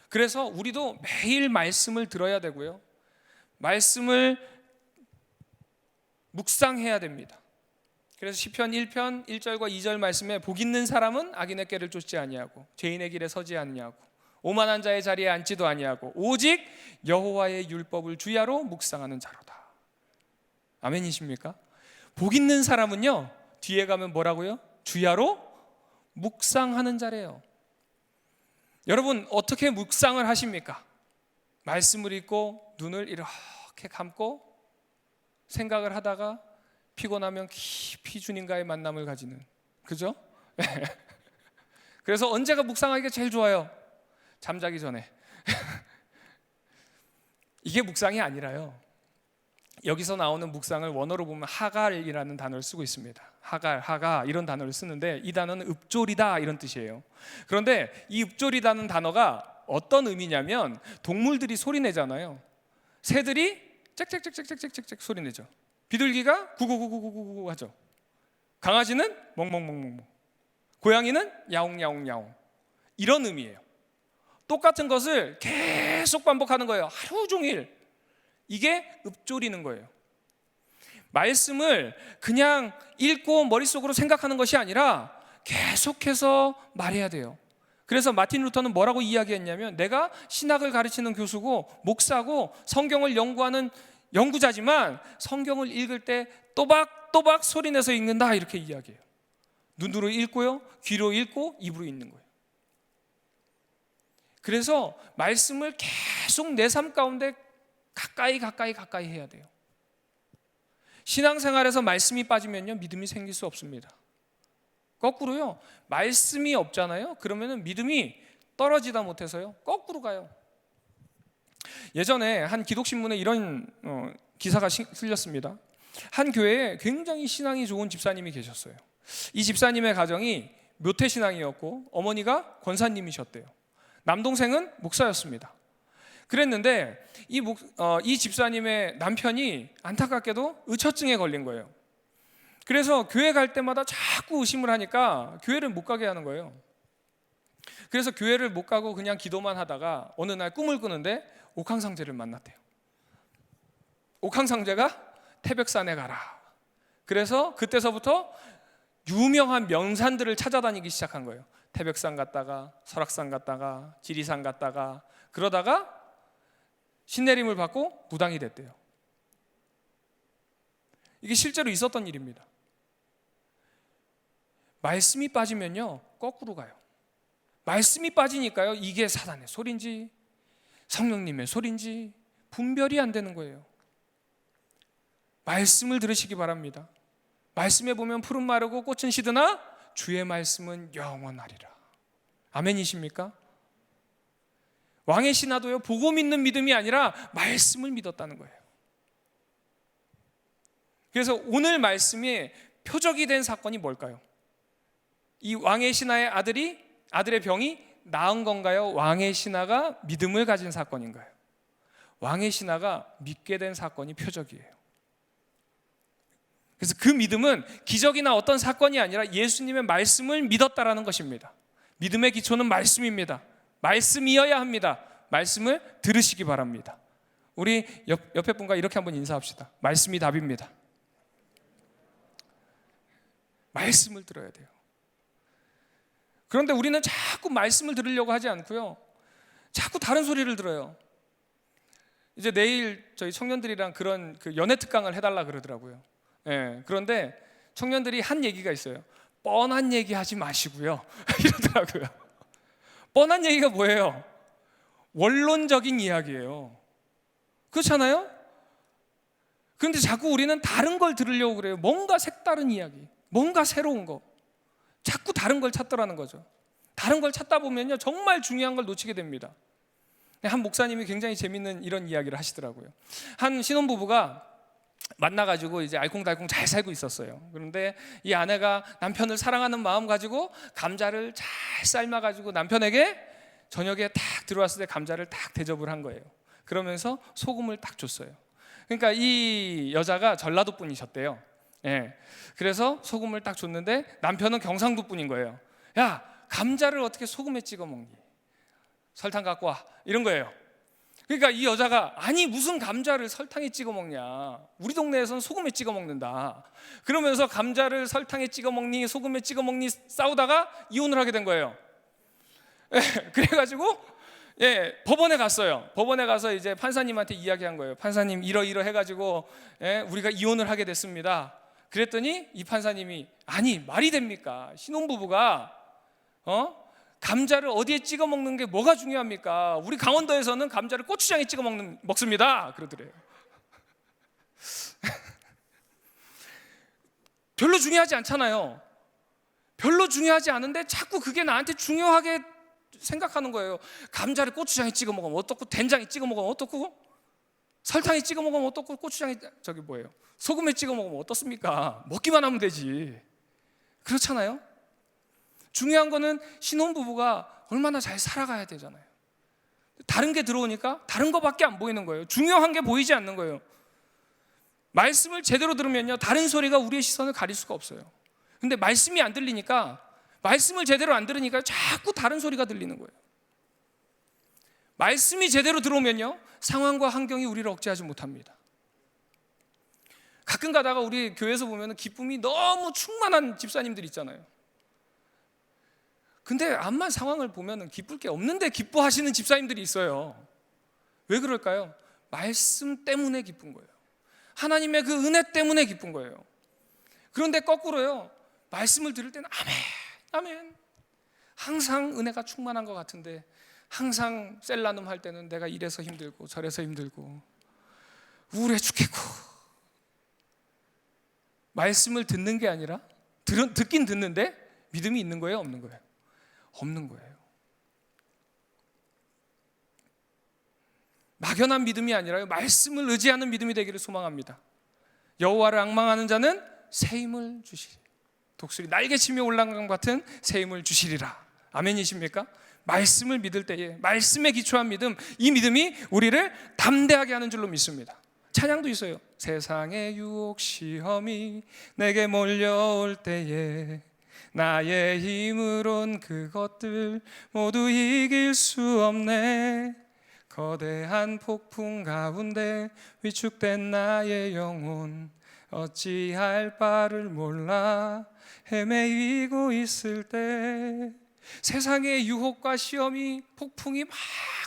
그래서 우리도 매일 말씀을 들어야 되고요, 말씀을 묵상해야 됩니다. 그래서 시편 1편 1절과 2절 말씀에 복 있는 사람은 악인의 꾀를 쫓지 아니하고 죄인의 길에 서지 아니하고 오만한 자의 자리에 앉지도 아니하고 오직 여호와의 율법을 주야로 묵상하는 자로다. 아멘이십니까? 복 있는 사람은요, 뒤에 가면 뭐라고요? 주야로 묵상하는 자래요. 여러분 어떻게 묵상을 하십니까? 말씀을 읽고 눈을 이렇게 감고 생각을 하다가 피곤하면 깊이 주님과의 만남을 가지는, 그죠? 그래서 언제가 묵상하기가 제일 좋아요? 잠자기 전에. 이게 묵상이 아니라요, 여기서 나오는 묵상을 원어로 보면 하갈이라는 단어를 쓰고 있습니다. 하가 이런 단어를 쓰는데 이 단어는 읍조리다 이런 뜻이에요. 그런데 이 읍조리다는 단어가 어떤 의미냐면 동물들이 소리 내잖아요. 새들이 짹짹짹짹짹짹 소리 내죠. 비둘기가 구구구구구구 하죠. 강아지는 멍멍멍멍멍, 고양이는 야옹야옹야옹, 이런 의미예요. 똑같은 것을 계속 반복하는 거예요. 하루 종일. 이게 읍조리는 거예요. 말씀을 그냥 읽고 머릿속으로 생각하는 것이 아니라 계속해서 말해야 돼요. 그래서 마틴 루터는 뭐라고 이야기했냐면, 내가 신학을 가르치는 교수고 목사고 성경을 연구하는 연구자지만 성경을 읽을 때 또박또박 소리내서 읽는다, 이렇게 이야기해요. 눈으로 읽고요, 귀로 읽고 입으로 읽는 거예요. 그래서 말씀을 계속 내 삶 가운데 가까이 해야 돼요. 신앙생활에서 말씀이 빠지면요, 믿음이 생길 수 없습니다. 거꾸로요, 말씀이 없잖아요. 그러면은 믿음이 떨어지다 못해서요, 거꾸로 가요. 예전에 한 기독신문에 이런 기사가 실렸습니다. 한 교회에 굉장히 신앙이 좋은 집사님이 계셨어요. 이 집사님의 가정이 묘태신앙이었고 어머니가 권사님이셨대요. 남동생은 목사였습니다. 그랬는데 이 집사님의 남편이 안타깝게도 의처증에 걸린 거예요. 그래서 교회 갈 때마다 자꾸 의심을 하니까 교회를 못 가게 하는 거예요. 그래서 교회를 못 가고 그냥 기도만 하다가 어느 날 꿈을 꾸는데 옥황상제를 만났대요. 옥황상제가 태백산에 가라. 그래서 그때서부터 유명한 명산들을 찾아다니기 시작한 거예요. 태백산 갔다가 설악산 갔다가 지리산 갔다가, 그러다가 신내림을 받고 무당이 됐대요. 이게 실제로 있었던 일입니다. 말씀이 빠지면요, 거꾸로 가요. 말씀이 빠지니까요, 이게 사단의 소리인지 성령님의 소리인지 분별이 안 되는 거예요. 말씀을 들으시기 바랍니다. 말씀에 보면 푸른 마르고 꽃은 시드나 주의 말씀은 영원하리라. 아멘이십니까? 왕의 신하도요, 보고 믿는 믿음이 아니라 말씀을 믿었다는 거예요. 그래서 오늘 말씀이 표적이 된 사건이 뭘까요? 이 왕의 신하의 아들의 병이 나은 건가요? 왕의 신하가 믿음을 가진 사건인가요? 왕의 신하가 믿게 된 사건이 표적이에요. 그래서 그 믿음은 기적이나 어떤 사건이 아니라 예수님의 말씀을 믿었다라는 것입니다. 믿음의 기초는 말씀입니다. 말씀이어야 합니다. 말씀을 들으시기 바랍니다. 우리 옆에 분과 이렇게 한번 인사합시다. 말씀이 답입니다. 말씀을 들어야 돼요. 그런데 우리는 자꾸 말씀을 들으려고 하지 않고요, 자꾸 다른 소리를 들어요. 이제 내일 저희 청년들이랑 그런 연애 특강을 해달라 그러더라고요. 예, 그런데 청년들이 한 얘기가 있어요. 뻔한 얘기 하지 마시고요 이러더라고요. 뻔한 얘기가 뭐예요? 원론적인 이야기예요. 그렇잖아요? 그런데 자꾸 우리는 다른 걸 들으려고 그래요. 뭔가 색다른 이야기, 뭔가 새로운 거, 자꾸 다른 걸 찾더라는 거죠. 다른 걸 찾다 보면요, 정말 중요한 걸 놓치게 됩니다. 한 목사님이 굉장히 재밌는 이런 이야기를 하시더라고요. 한 신혼부부가 만나가지고 이제 알콩달콩 잘 살고 있었어요. 그런데 이 아내가 남편을 사랑하는 마음 가지고 감자를 잘 삶아가지고 남편에게 저녁에 딱 들어왔을 때 감자를 딱 대접을 한 거예요. 그러면서 소금을 딱 줬어요. 그러니까 이 여자가 전라도 분이셨대요. 예. 그래서 소금을 딱 줬는데 남편은 경상도 분인 거예요. 야, 감자를 어떻게 소금에 찍어 먹니? 설탕 갖고 와. 이런 거예요. 그러니까 이 여자가, 아니 무슨 감자를 설탕에 찍어 먹냐, 우리 동네에서는 소금에 찍어 먹는다. 그러면서 감자를 설탕에 찍어 먹니 소금에 찍어 먹니 싸우다가 이혼을 하게 된 거예요. 예, 그래가지고 법원에 갔어요. 법원에 가서 이제 판사님한테 이야기한 거예요. 판사님, 이러 해가지고 우리가 이혼을 하게 됐습니다. 그랬더니 이 판사님이, 아니 말이 됩니까? 신혼부부가 감자를 어디에 찍어 먹는 게 뭐가 중요합니까? 우리 강원도에서는 감자를 고추장에 찍어 먹습니다. 그러더래요. 별로 중요하지 않잖아요. 별로 중요하지 않은데 자꾸 그게 나한테 중요하게 생각하는 거예요. 감자를 고추장에 찍어 먹으면 어떻고, 된장에 찍어 먹으면 어떻고, 설탕에 찍어 먹으면 어떻고, 고추장에 소금에 찍어 먹으면 어떻습니까? 먹기만 하면 되지. 그렇잖아요. 중요한 거는 신혼부부가 얼마나 잘 살아가야 되잖아요. 다른 게 들어오니까 다른 거밖에 안 보이는 거예요. 중요한 게 보이지 않는 거예요. 말씀을 제대로 들으면요, 다른 소리가 우리의 시선을 가릴 수가 없어요. 근데 말씀이 안 들리니까, 말씀을 제대로 안 들으니까 자꾸 다른 소리가 들리는 거예요. 말씀이 제대로 들어오면요, 상황과 환경이 우리를 억제하지 못합니다. 가끔 가다가 우리 교회에서 보면 기쁨이 너무 충만한 집사님들 있잖아요. 근데 암만 상황을 보면 기쁠 게 없는데 기뻐하시는 집사님들이 있어요. 왜 그럴까요? 말씀 때문에 기쁜 거예요. 하나님의 그 은혜 때문에 기쁜 거예요. 그런데 거꾸로요, 말씀을 들을 때는 아멘, 아멘, 항상 은혜가 충만한 것 같은데 항상 셀라눔 할 때는 내가 이래서 힘들고 저래서 힘들고 우울해 죽겠고. 말씀을 듣는 게 아니라 듣긴 듣는데 믿음이 있는 거예요, 없는 거예요? 없는 거예요. 막연한 믿음이 아니라요, 말씀을 의지하는 믿음이 되기를 소망합니다. 여호와를 앙망하는 자는 새 힘을 주시리. 독수리 날개치며 올라간 것 같은 새 힘을 주시리라. 아멘이십니까? 말씀을 믿을 때에 말씀에 기초한 믿음, 이 믿음이 우리를 담대하게 하는 줄로 믿습니다. 찬양도 있어요. 세상의 유혹 시험이 내게 몰려올 때에 나의 힘으론 그것들 모두 이길 수 없네. 거대한 폭풍 가운데 위축된 나의 영혼 어찌할 바를 몰라 헤매이고 있을 때, 세상의 유혹과 시험이, 폭풍이 막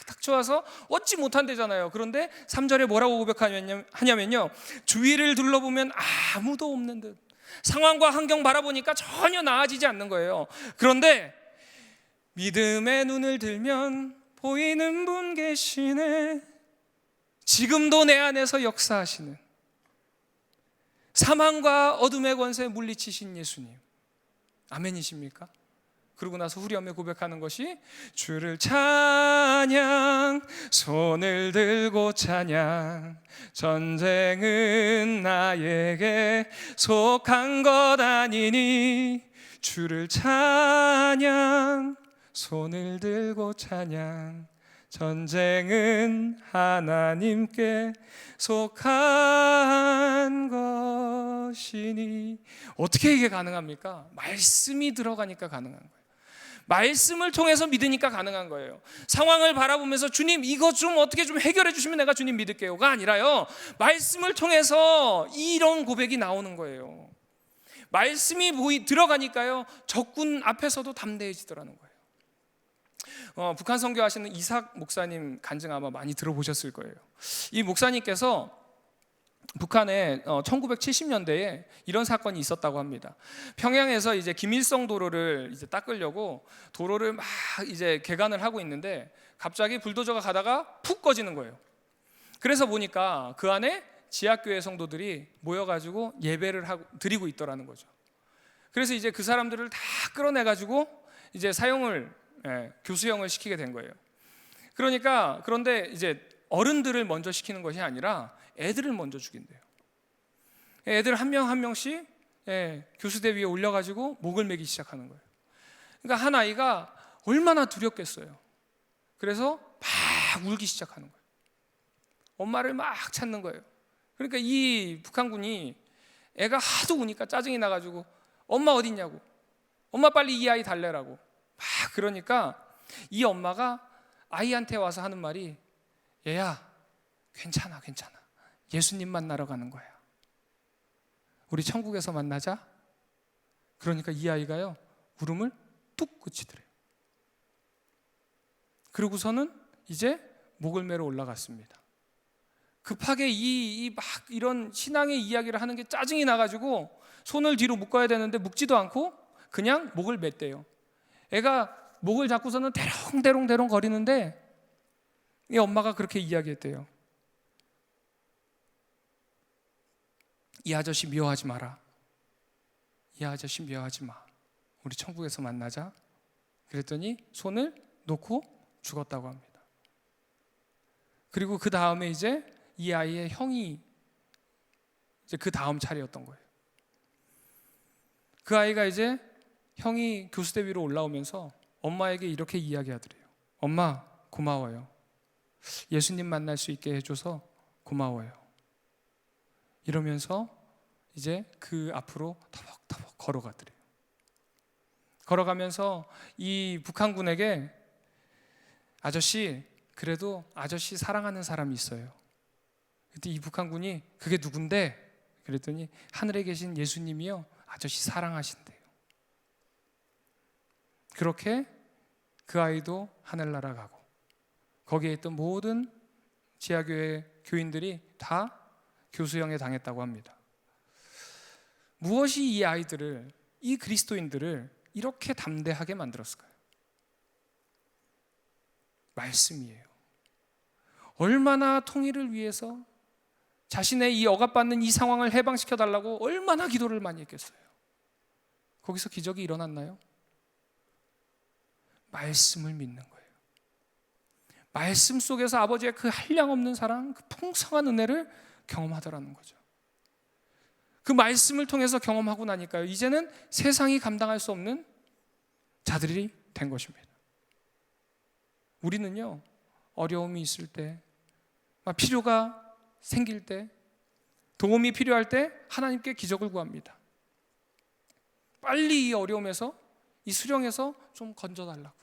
닥쳐와서 얻지 못한대잖아요. 그런데 3절에 뭐라고 고백하냐면요, 주위를 둘러보면 아무도 없는 듯, 상황과 환경 바라보니까 전혀 나아지지 않는 거예요. 그런데 믿음의 눈을 들면 보이는 분 계시네. 지금도 내 안에서 역사하시는, 사망과 어둠의 권세 물리치신 예수님. 아멘이십니까? 그러고 나서 후렴에 고백하는 것이 주를 찬양, 손을 들고 찬양, 전쟁은 나에게 속한 것 아니니. 주를 찬양, 손을 들고 찬양, 전쟁은 하나님께 속한 것이니. 어떻게 이게 가능합니까? 말씀이 들어가니까 가능한 거예요. 말씀을 통해서 믿으니까 가능한 거예요. 상황을 바라보면서 주님 이거 좀 어떻게 좀 해결해 주시면 내가 주님 믿을게요가 아니라요, 말씀을 통해서 이런 고백이 나오는 거예요. 말씀이 들어가니까요, 적군 앞에서도 담대해지더라는 거예요. 북한 선교하시는 이삭 목사님 간증 아마 많이 들어보셨을 거예요. 이 목사님께서 북한에 1970년대에 이런 사건이 있었다고 합니다. 평양에서 이제 김일성 도로를 이제 닦으려고 도로를 막 이제 개간을 하고 있는데 갑자기 불도저가 가다가 푹 꺼지는 거예요. 그래서 보니까 그 안에 지하교회 성도들이 모여가지고 예배를 드리고 있더라는 거죠. 그래서 이제 그 사람들을 다 끌어내가지고 이제 교수형을 시키게 된 거예요. 그런데 이제 어른들을 먼저 시키는 것이 아니라 애들을 먼저 죽인대요. 애들 한 명 한 명씩 교수대 위에 올려가지고 목을 매기 시작하는 거예요. 그러니까 한 아이가 얼마나 두렵겠어요. 그래서 막 울기 시작하는 거예요. 엄마를 막 찾는 거예요. 그러니까 이 북한군이 애가 하도 우니까 짜증이 나가지고 엄마 어딨냐고, 엄마 빨리 이 아이 달래라고 막 그러니까 이 엄마가 아이한테 와서 하는 말이, 얘야 괜찮아 예수님 만나러 가는 거야, 우리 천국에서 만나자. 그러니까 이 아이가요 울음을 뚝 그치더래요. 그러고서는 이제 목을 매러 올라갔습니다. 급하게 막 이런 신앙의 이야기를 하는 게 짜증이 나가지고 손을 뒤로 묶어야 되는데 묶지도 않고 그냥 목을 맸대요. 애가 목을 잡고서는 대롱대롱 거리는데 이 엄마가 그렇게 이야기했대요. 이 아저씨 미워하지 마라. 이 아저씨 미워하지 마. 우리 천국에서 만나자. 그랬더니 손을 놓고 죽었다고 합니다. 그리고 그 다음에 이제 이 아이의 형이 이제 그 다음 차례였던 거예요. 그 아이가 이제 형이 교수대 위로 올라오면서 엄마에게 이렇게 이야기하더래요. 엄마, 고마워요. 예수님 만날 수 있게 해줘서 고마워요. 이러면서 이제 그 앞으로 터벅터벅 걸어가더래요. 걸어가면서 이 북한군에게 아저씨, 그래도 아저씨 사랑하는 사람이 있어요. 그때 이 북한군이 그게 누군데? 그랬더니 하늘에 계신 예수님이요, 아저씨 사랑하신대요. 그렇게 그 아이도 하늘나라 가고 거기에 있던 모든 지하교회 교인들이 다 교수형에 당했다고 합니다. 무엇이 이 아이들을, 이 그리스도인들을 이렇게 담대하게 만들었을까요? 말씀이에요. 얼마나 통일을 위해서 자신의 이 억압받는 이 상황을 해방시켜 달라고 얼마나 기도를 많이 했겠어요. 거기서 기적이 일어났나요? 말씀을 믿는 거예요. 말씀 속에서 아버지의 그 한량없는 사랑, 그 풍성한 은혜를 경험하더라는 거죠. 그 말씀을 통해서 경험하고 나니까요, 이제는 세상이 감당할 수 없는 자들이 된 것입니다. 우리는요, 어려움이 있을 때, 필요가 생길 때, 도움이 필요할 때 하나님께 기적을 구합니다. 빨리 이 어려움에서, 이 수령에서 좀 건져달라고.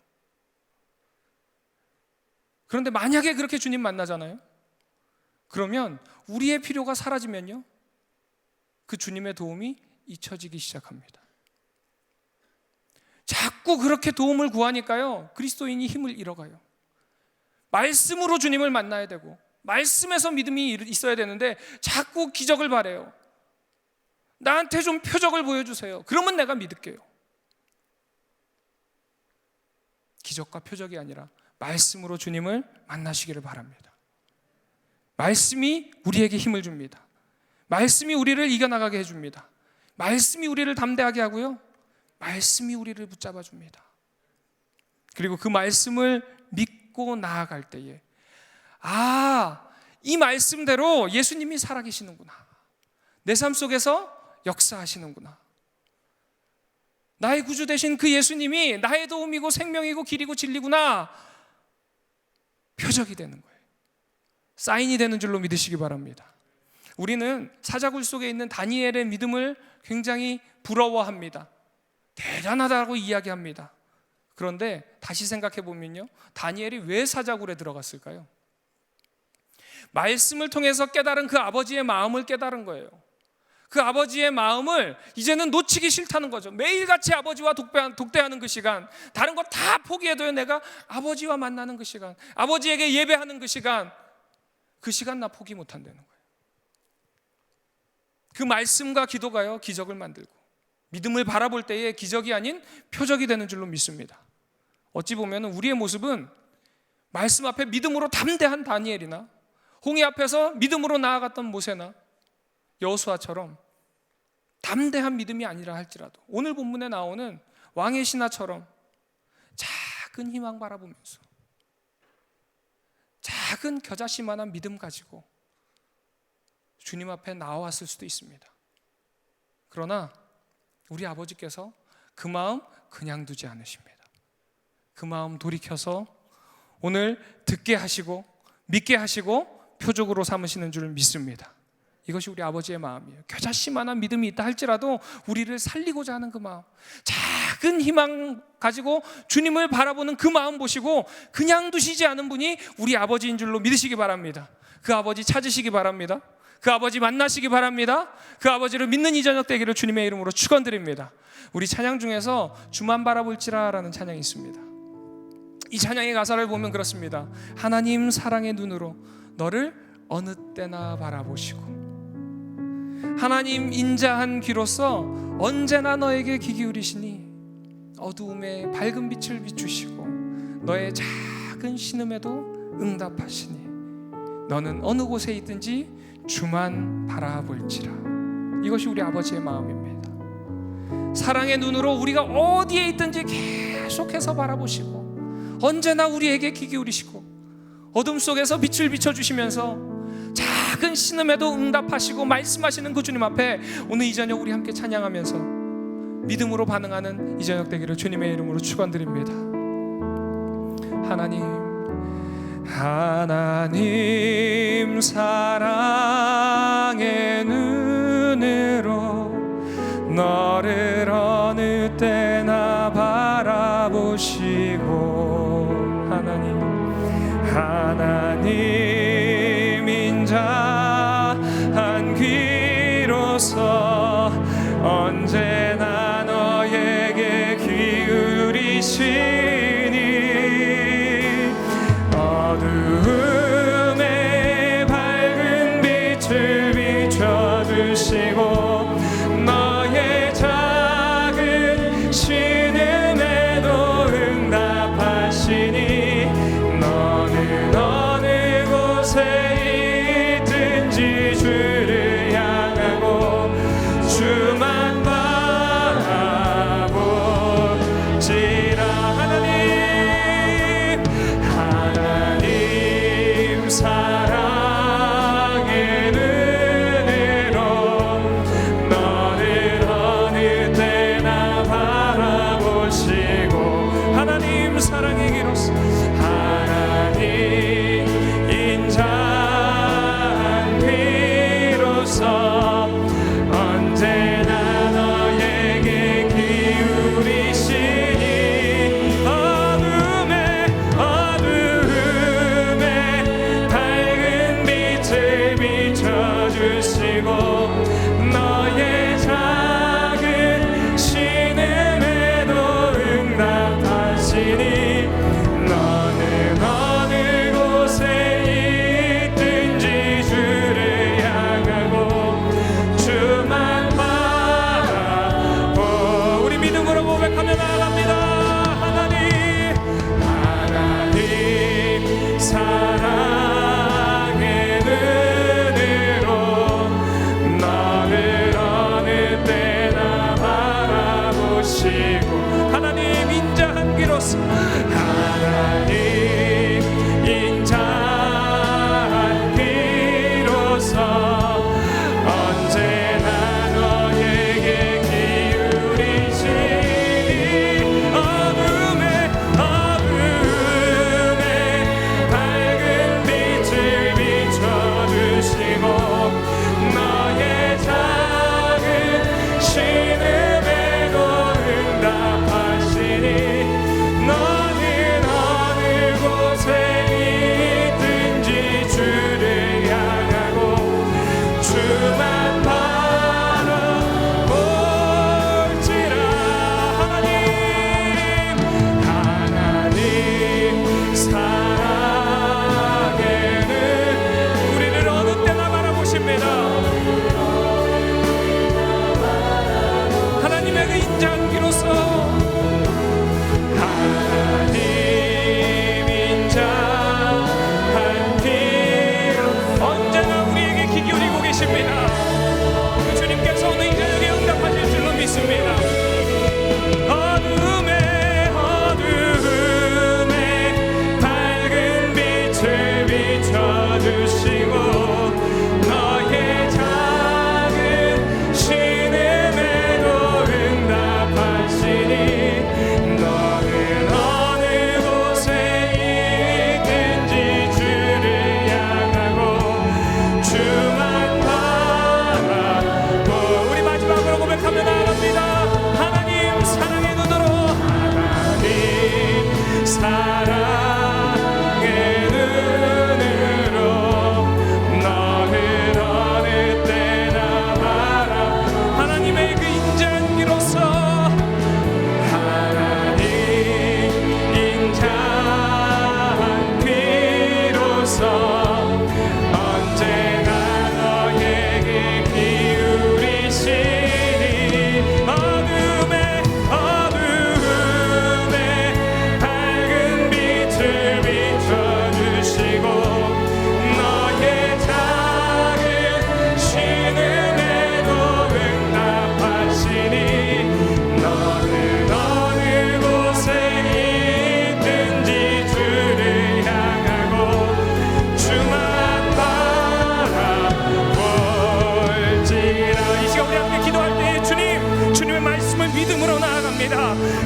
그런데 만약에 그렇게 주님 만나잖아요, 그러면 우리의 필요가 사라지면요, 그 주님의 도움이 잊혀지기 시작합니다. 자꾸 그렇게 도움을 구하니까요, 그리스도인이 힘을 잃어가요. 말씀으로 주님을 만나야 되고 말씀에서 믿음이 있어야 되는데 자꾸 기적을 바래요. 나한테 좀 표적을 보여주세요. 그러면 내가 믿을게요. 기적과 표적이 아니라 말씀으로 주님을 만나시기를 바랍니다. 말씀이 우리에게 힘을 줍니다. 말씀이 우리를 이겨나가게 해줍니다. 말씀이 우리를 담대하게 하고요, 말씀이 우리를 붙잡아 줍니다. 그리고 그 말씀을 믿고 나아갈 때에, 이 말씀대로 예수님이 살아계시는구나, 내 삶 속에서 역사하시는구나, 나의 구주 되신 그 예수님이 나의 도움이고 생명이고 길이고 진리구나, 표적이 되는 거예요. 사인이 되는 줄로 믿으시기 바랍니다. 우리는 사자굴 속에 있는 다니엘의 믿음을 굉장히 부러워합니다. 대단하다고 이야기합니다. 그런데 다시 생각해 보면요, 다니엘이 왜 사자굴에 들어갔을까요? 말씀을 통해서 깨달은 그 아버지의 마음을 깨달은 거예요. 그 아버지의 마음을 이제는 놓치기 싫다는 거죠. 매일같이 아버지와 독대하는 그 시간, 다른 거 다 포기해도요, 내가 아버지와 만나는 그 시간, 아버지에게 예배하는 그 시간 나 포기 못한다는 거예요. 그 말씀과 기도가요, 기적을 만들고 믿음을 바라볼 때에 기적이 아닌 표적이 되는 줄로 믿습니다. 어찌 보면 우리의 모습은 말씀 앞에 믿음으로 담대한 다니엘이나 홍해 앞에서 믿음으로 나아갔던 모세나 여호수아처럼 담대한 믿음이 아니라 할지라도 오늘 본문에 나오는 왕의 신하처럼 작은 희망 바라보면서 작은 겨자씨만한 믿음 가지고 주님 앞에 나왔을 수도 있습니다. 그러나 우리 아버지께서 그 마음 그냥 두지 않으십니다. 그 마음 돌이켜서 오늘 듣게 하시고 믿게 하시고 표적으로 삼으시는 줄 믿습니다. 이것이 우리 아버지의 마음이에요. 겨자씨만한 믿음이 있다 할지라도 우리를 살리고자 하는 그 마음, 작은 희망 가지고 주님을 바라보는 그 마음 보시고 그냥 두시지 않은 분이 우리 아버지인 줄로 믿으시기 바랍니다. 그 아버지 찾으시기 바랍니다. 그 아버지 만나시기 바랍니다. 그 아버지를 믿는 이 저녁 되기를 주님의 이름으로 축원드립니다. 우리 찬양 중에서 주만 바라볼지라 라는 찬양이 있습니다. 이 찬양의 가사를 보면 그렇습니다. 하나님 사랑의 눈으로 너를 어느 때나 바라보시고 하나님 인자한 귀로서 언제나 너에게 귀 기울이시니 어두움에 밝은 빛을 비추시고 너의 작은 신음에도 응답하시니 너는 어느 곳에 있든지 주만 바라볼지라. 이것이 우리 아버지의 마음입니다. 사랑의 눈으로 우리가 어디에 있든지 계속해서 바라보시고 언제나 우리에게 귀 기울이시고 어둠 속에서 빛을 비춰주시면서 작은 신음에도 응답하시고 말씀하시는 그 주님 앞에 오늘 이 저녁 우리 함께 찬양하면서 믿음으로 반응하는 이 저녁 되기를 주님의 이름으로 축원드립니다. 하나님 사랑의 눈으로 너를 어느 때나 바라보시고 하나님 인자한 귀로서 언제나 너에게 기울이시니 어두움에 밝은 빛을 비춰주시고 너의 작은 신음에도 응답하시니 너는 어느 곳에 있든지 주를 향하고 주만 바라보지라. 하나님 사랑의 눈으로 너를 어느 때나 바라보시고 하나님 사랑의 기로서 하나님 인자한 귀로서 언제나 너에게 기울이시니 어두움에 밝은 빛을 비춰주시고 너의 작은 신음에도 응답하시니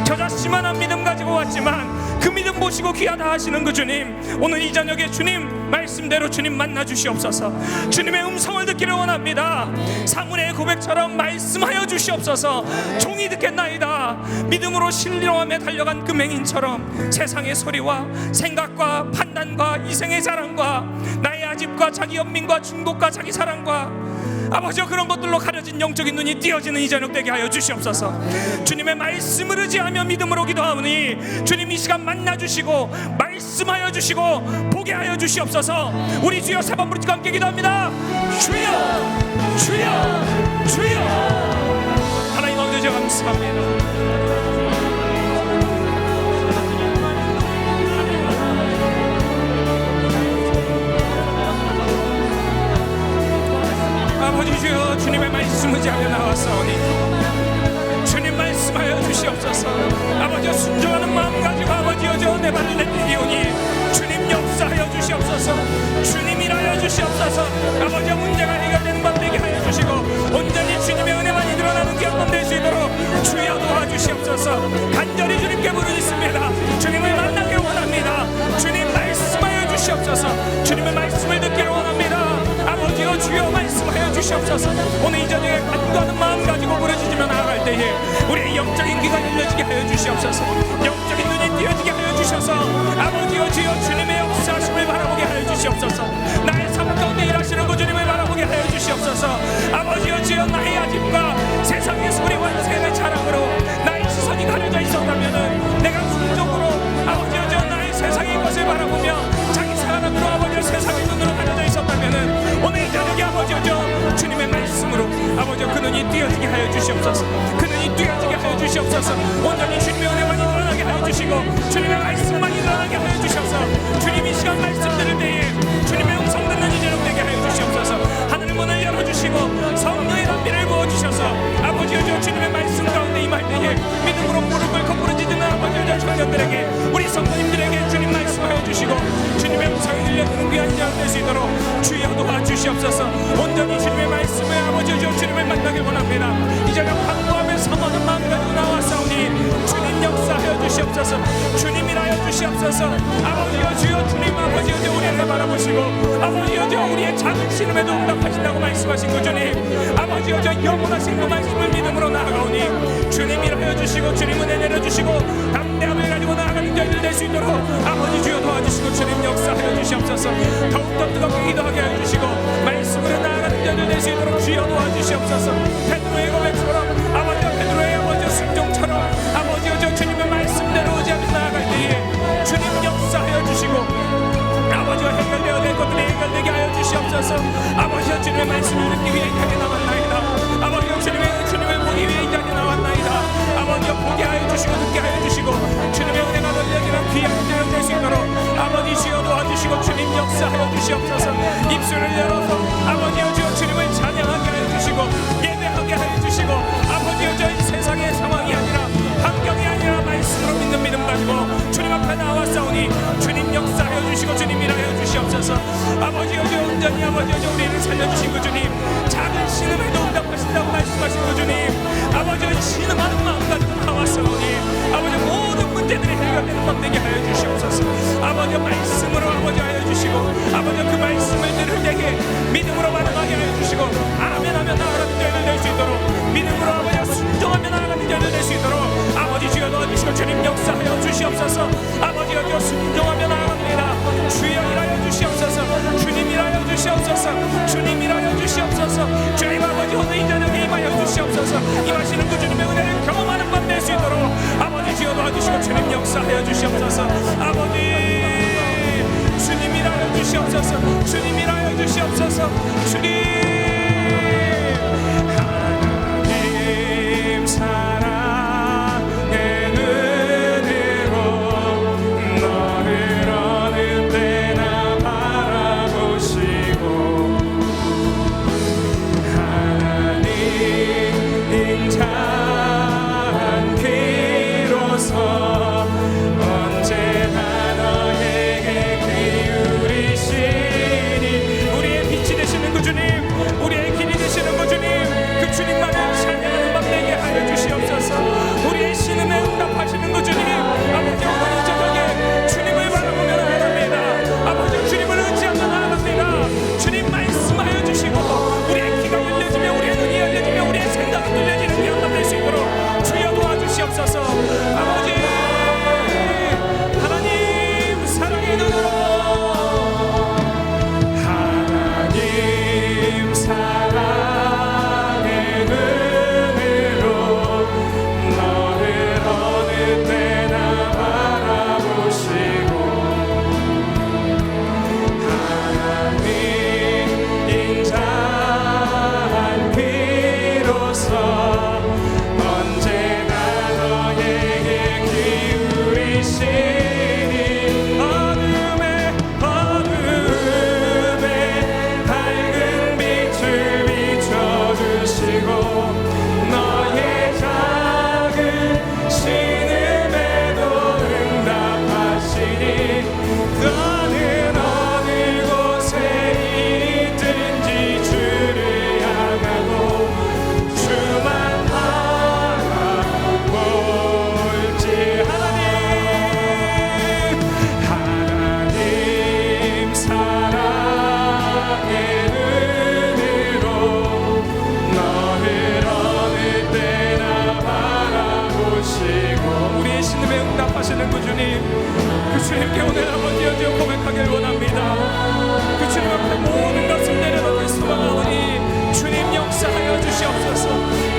저 자신만한 믿음 가지고 왔지만 그 믿음 보시고 귀하다 하시는 그 주님, 오늘 이 저녁에 주님 말씀대로 주님 만나 주시옵소서. 주님의 음성을 듣기를 원합니다. 사무엘의 고백처럼 말씀하여 주시옵소서. 종이 듣겠나이다. 믿음으로 신령함에 달려간 그 맹인처럼 세상의 소리와 생각과 판단과 이생의 자랑과 나의 아집과 자기 연민과 중독과 자기 사랑과 아버지여 그런 것들로 가려진 영적인 눈이 띄어지는 이 저녁 되게 하여 주시옵소서. 주님의 말씀을 의지하며 믿음으로 기도하오니 주님 이 시간 만나주시고 말씀하여 주시고 보게 하여 주시옵소서. 우리 주여 세 번 부르짖고 함께 기도합니다. 주여 주여 주여. 하나님 아버지 감사합니다. 아버지 주여 주님의 말씀 의지하며 나왔사오니 주님 말씀하여 주시옵소서. 아버지여 순종하는 마음 가지고 아버지여 저 내 발을 내디디오니 주님 역사하여 주시옵소서. 주님 일하여 주시옵소서. 아버지여 문제가 해결되는 것 되게 하여 주시고 온전히 주님의 은혜만이 드러나는 기업만 될 수 있도록 주여 도와주시옵소서. 간절히 주님께 부르짖습니다. 주님을 만나기를 원합니다. 주님 말씀하여 주시옵소서. 주님의 말씀을 듣기를 원합니다. 아버지여 주여 말씀하여 주시옵소서. 오늘 이 저녁에 간구하는 마음 가지고 부르짖으며 나아갈 때에 우리의 영적인 귀가 열려지게 하여 주시옵소서. 영적인 눈이 띄어지게 하여 주셔서 아버지여 주여 주님의 역사하심을 바라보게 하여 주시옵소서. 나의 삶 가운데 일하시는 그 주님을 바라보게 하여 주시옵소서. 아버지여 주여 나의 아집과 세상의 소리와 인생의 자랑으로 나의 시선이 가려져 있었다면 내가 순종으로 아버지여 주여 나의 세상의 것을 바라보며 자기 사랑으로 아버지여 세상의 눈으로 가려져 있었다면 오늘 이 저녁에 아버지여 저 주님의 말씀으로 아버지여 그 눈이 띄어지게 하여 주시옵소서. 그 눈이 띄어지게 하여 주시옵소서. 온전히 주님의 은혜만이 드러나게 하여 주시고 주님의 말씀만이 드러나게 하여 주시옵소서. 주님 이 시간 말씀 들을 때에 주님의 음성 듣는 이 저녁 되게 하여 주시옵소서. 하늘 문을 열어주시고 성령의 담비를 부어주셔서 아버지여 저 주님의 말씀 가운데 임할 때에 믿음으로 무릎 꿇고 부르짖는 아버지여 저 청년들에게 우리 성도님들에게 주님 말씀하여 주시고 주님의 음성이 들려드는 귀한 자가 될 수 있도록 주여 도와주시옵소서. 온전히 주님의 말씀을 아버지여 저 주님을 만나길 원합니다. 이 저녁 간구하며 성하는 마음 가지고 나왔사오니 주님 역사하여 주시옵소서. 주님 일하여 주시옵소서. 아버지여 주여 주님 아버지여 저 우리를 바라보시고 아버지여 저 우리의 작은 신음에도 응답하신다고 말씀하신 그 주님 아버지여 저 영원하신 그 말씀을 믿음으로 나아가오니 주님 일하여 주시고 주님 은혜 내려주시고 담대함을 가지고 나아가는 저희들 될 수 있도록 아버지 주여 도와주시고 주님 역사하여 주시옵소서. 더욱더 뜨겁게 기도하게 하여 주시고 말씀으로 나아가는 저희들 될 수 있도록 주여 도와주시옵소서. 베드로의 고백처럼 아버지여 베드로의 아버지여 순종처럼 아버지여 저 주님의 말씀대로 의지하며 나아갈 때에 주님 역사하여 주시고 아버지와 해결되어야 될 것들이 해결되게 하여 주시옵소서. 아버지여 주님의 말씀을 듣기 위해 이 자리에 나왔나이다. 아버지여 주님을 보기 위해 이 자리에 나왔나이다. 아버지여 보게 하여 주시고 듣게 하여 주시고 주님의 은혜가 걸려지는 귀한 자가 될 수 있도록 아버지 주여 도와주시고 주님 역사하여 주시옵소서. 입술을 열어서 아버지여 주여 주님을 찬양하게 하여 주시고 예배하게 하여 주시고 아버지여 저희 세상의 상황이 아니라 환경이 아니라 말씀으로 믿는 믿음 가지고 주님 앞에 나왔사오니 주님 역사하여 주시고 주님 일하여 주시옵소서. 아버지여 저 온전히 아버지여 저 우리를 살려주신 그 주님 작은 신음에도 응답하신다고 말씀하신 그 주님 아버지여 신음하는 마음 가지고 나왔사오니 아버지여 모든 문제들이 해결되는 것 되게 하여 주시옵소서. 아버지여 말씀으로 아버지여 하여 주시고 아버지여 그 말씀을 들을 때에 믿음으로 반응하게 하여 주시고 아멘 하며 나아가는 자들 될 수 있도록 믿음으로 아버지여 순종하며 나아가는 자들 될 수 있도록 아버지 주여 도와주시고 주님 역사하여 주시옵소서. 아버지여 저 순종하며 나아갑니다. 주여 일하여 주시옵소서. 주님 일하여 주시옵소서. 주님 일하여 주시옵소서. 주님 아버지 오늘 이 저녁에 임하여 주시옵소서. 임하시는 그 주님의 은혜를 경험하는 것 될 수 있도록 아버지 주여 도와주시고 주님 역사하여 주시옵소서. 아버지 주님 일하여 주시옵소서. 주님 일하여 주시옵소서. 주님 하나님 사랑의 눈으로 너를 어느 때나 바라보시고 하나님 인자한 귀로서 언제나 너에게 기울이시니 우리의 빛이 되시는 그 응답하시는 그 주님, 그 주님께 오늘 아버지여 주여 고백하길 원합니다. 그 주님 앞에 모든 것을 내려놓고 소망하오니 주님 역사하여 주시옵소서.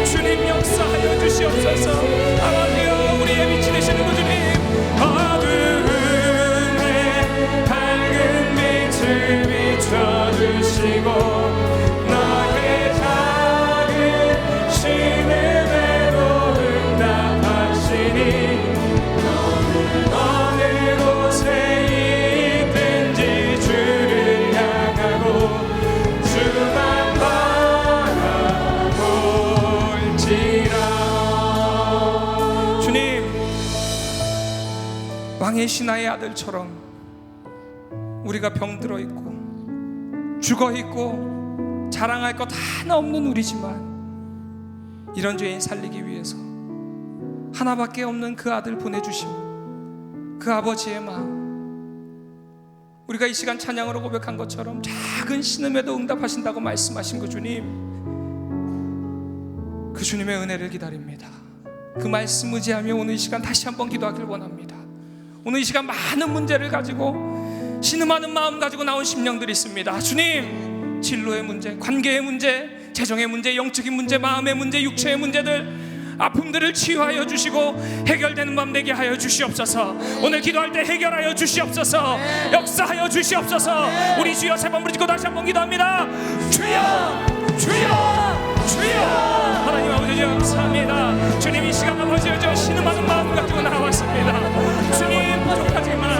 주님 역사하여 주시옵소서. 아버지여 우리의 빛이 되시는 그 주님, 어둠에 밝은 빛을 비춰주시고 너의 작은 신음에도 응답하시니 어느 곳에 있든지 주를 향하고 주만 바라볼지라. 주님, 왕의 신하의 아들처럼 우리가 병들어 있고 죽어 있고 자랑할 것 하나 없는 우리지만 이런 죄인 살리기 위해서 하나밖에 없는 그 아들 보내주심, 그 아버지의 마음, 우리가 이 시간 찬양으로 고백한 것처럼 작은 신음에도 응답하신다고 말씀하신 그 주님, 그 주님의 은혜를 기다립니다. 그 말씀 의지하며 오늘 이 시간 다시 한번 기도하길 원합니다. 오늘 이 시간 많은 문제를 가지고 신음하는 마음 가지고 나온 심령들이 있습니다. 주님, 진로의 문제, 관계의 문제, 재정의 문제, 영적인 문제, 마음의 문제, 육체의 문제들, 아픔들을 치유하여 주시고 해결되는 밤 되게 하여 주시옵소서. 오늘 기도할 때 해결하여 주시옵소서. 역사하여 주시옵소서. 우리 주여 세 번 부르짖고 다시 한번 기도합니다. 주여, 주여, 주여. 하나님 아버지 감사합니다. 주님, 이 시간 아버지여 저 신음하는 마음 가지고 나왔습니다. 주님, 부족하지만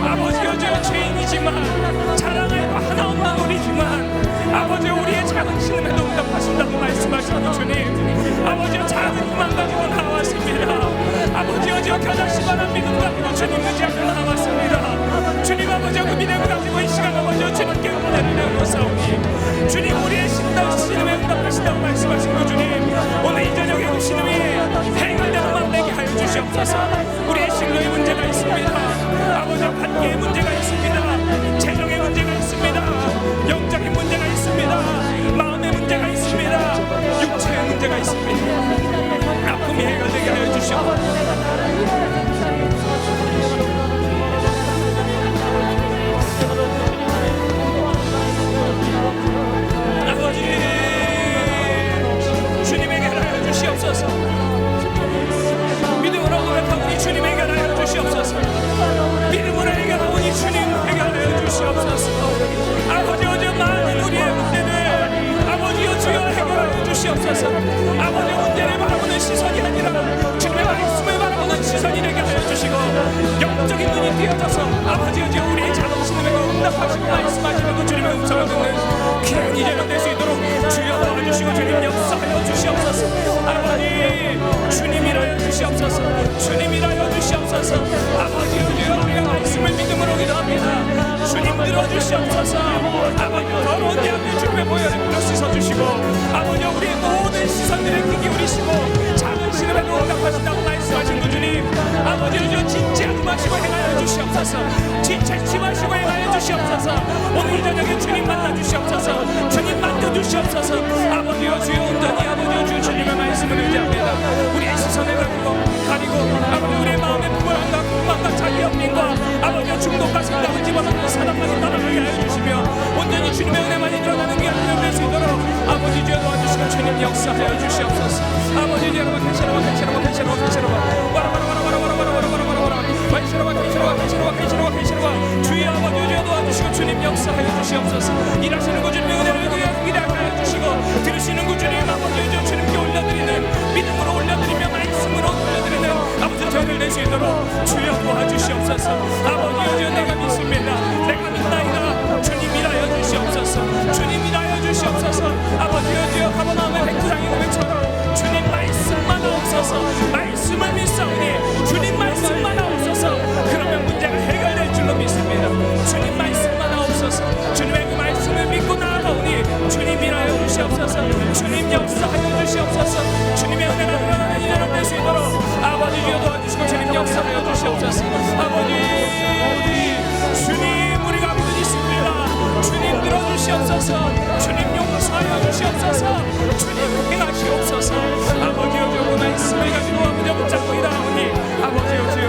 아버지여 저 죄인이지만 자랑할 거 하나 없는 우리지만 아버지여 우리의 작은 신음에도 응답하신다고 말씀하시는 주님, 아버지여 작은 희망 가지고 나왔습니다. 아버지여 저 겨자씨만한 믿음 가지고 주님 의지하고 나왔습니다. 주님, 아버지여 그 믿음을 가지고 이 시간 아버지여 주님께 은혜를 내놓사오니 주님, 우리의 신음에 응답하신다고 말씀하신 그 주님, 오늘 이 저녁에 그 신음이 해결되는 맘 되게 하여 주시옵소서. 우리의 신로의 문제가 있습니다. 아버지여 관계의 문제가 있습니다. 재정의 문제가 있습니다. 영적인 문제가 있습니다. 마음의 문제가 있습니다. 육체의 문제가 있습니다. 아픔이 해결되게 하여 주시옵소서. 아버지, 주님에게 하여 주시옵소서. 믿음으로 고백하오니 주님 해결하여 주시옵소서. 믿음으로 해결하오니 주님 해결하여 주시옵소서. 아버지여 저 많은 우리의 문제들 아버지여 주여 해결하여 주시옵소서. 아버지의 문제를 바라보는 시선이 아니라 주님의 말씀을 바라보는 시선이 되게 하여 주시고 영적인 눈이 띄어져서 아버지여 주여 우리의 자존심을 응답하시고 말씀하시는 그 주님의 음성을 듣는 귀한 이제는 될 수 있도록 주여 도와주시고 주님 역사하여 주시옵소서. 아버지, 주님이라여 주시옵소서. 주님이라여 주시옵소서. 아버지여 주여 우리가 말씀을 믿음으로 기도합니다. 주님 들어주시옵소서. 아버지, 더러운 대학교 주님의 보혈을 불어 씻어주시고 아버지 우리의 모든 시선들을 귀 기울이시고 작은 신음에도 응답하신다고 말씀하신 그 주님, 아버지여 주여 진지하지 마시고 행하여 주시옵소서. 지체치 마시고 행하여 주시옵소서. 오늘 이 저녁에 주님 만나 주시옵소서. 주님 만져 주시옵소서. 아버지여 주여 온전히 아버지여 주여 주님의 말씀을 의지합니다. 우리의 시선을 가리고 아버지 우리의 마음의 불안과 궁망과 자기 연민과 아버지여 중독과 생각을 집어넣는 사단까지 따라가게 하여 주시며 온전히 주님의 은혜만이 일어나는 귀한 은혜 될 수 있도록 아버지 주여 도와주시고 주님 역사하여 주시옵소서. 아버지 주여 여러분 괜찮아와 주여 아버지 주여 도와주시고 주님 역사하여 주시옵소서. 일하시는 그 주님의 은혜를 기대하여 주시고 들으시는 그 주님 아버지 주여 주님께 올려드리는 믿음으로 올려드리며 말씀으로 올려드리는 아버지 저희를 낼 수 있도록 주여 도와주시옵소서. 아버지 주여 내가 믿습니다. 내가 믿나이다. 주님이라여 주시옵소서. 주님이라여 주시옵소서. 아버지 주여 가버나움의 백부장의 고백처럼 주님 말씀만 없어서 말씀을 믿사오니 주님 말씀만 없어서 그러면 문제가 해결될 줄로 믿습니다. 주님 말씀만 없어서 주님의 그 말씀을 믿고 나아가오니 주님이라여 주시옵소서. 주님 역사하여 주시옵소서. 주님의 은혜가 일어나는 이제는 될 수 있도록 아버지 주여 도와주시고 주님 역사하여 주시옵소서. 아버지 주님 우리가 믿음 있습니다. 주님 들어주시옵소서. 주님 용서하여 주시옵소서. 주님 행하시옵소서. 아버지여 주여 그 말씀을 가지고 아버지여 붙잡고 일하오니 아버지여 주여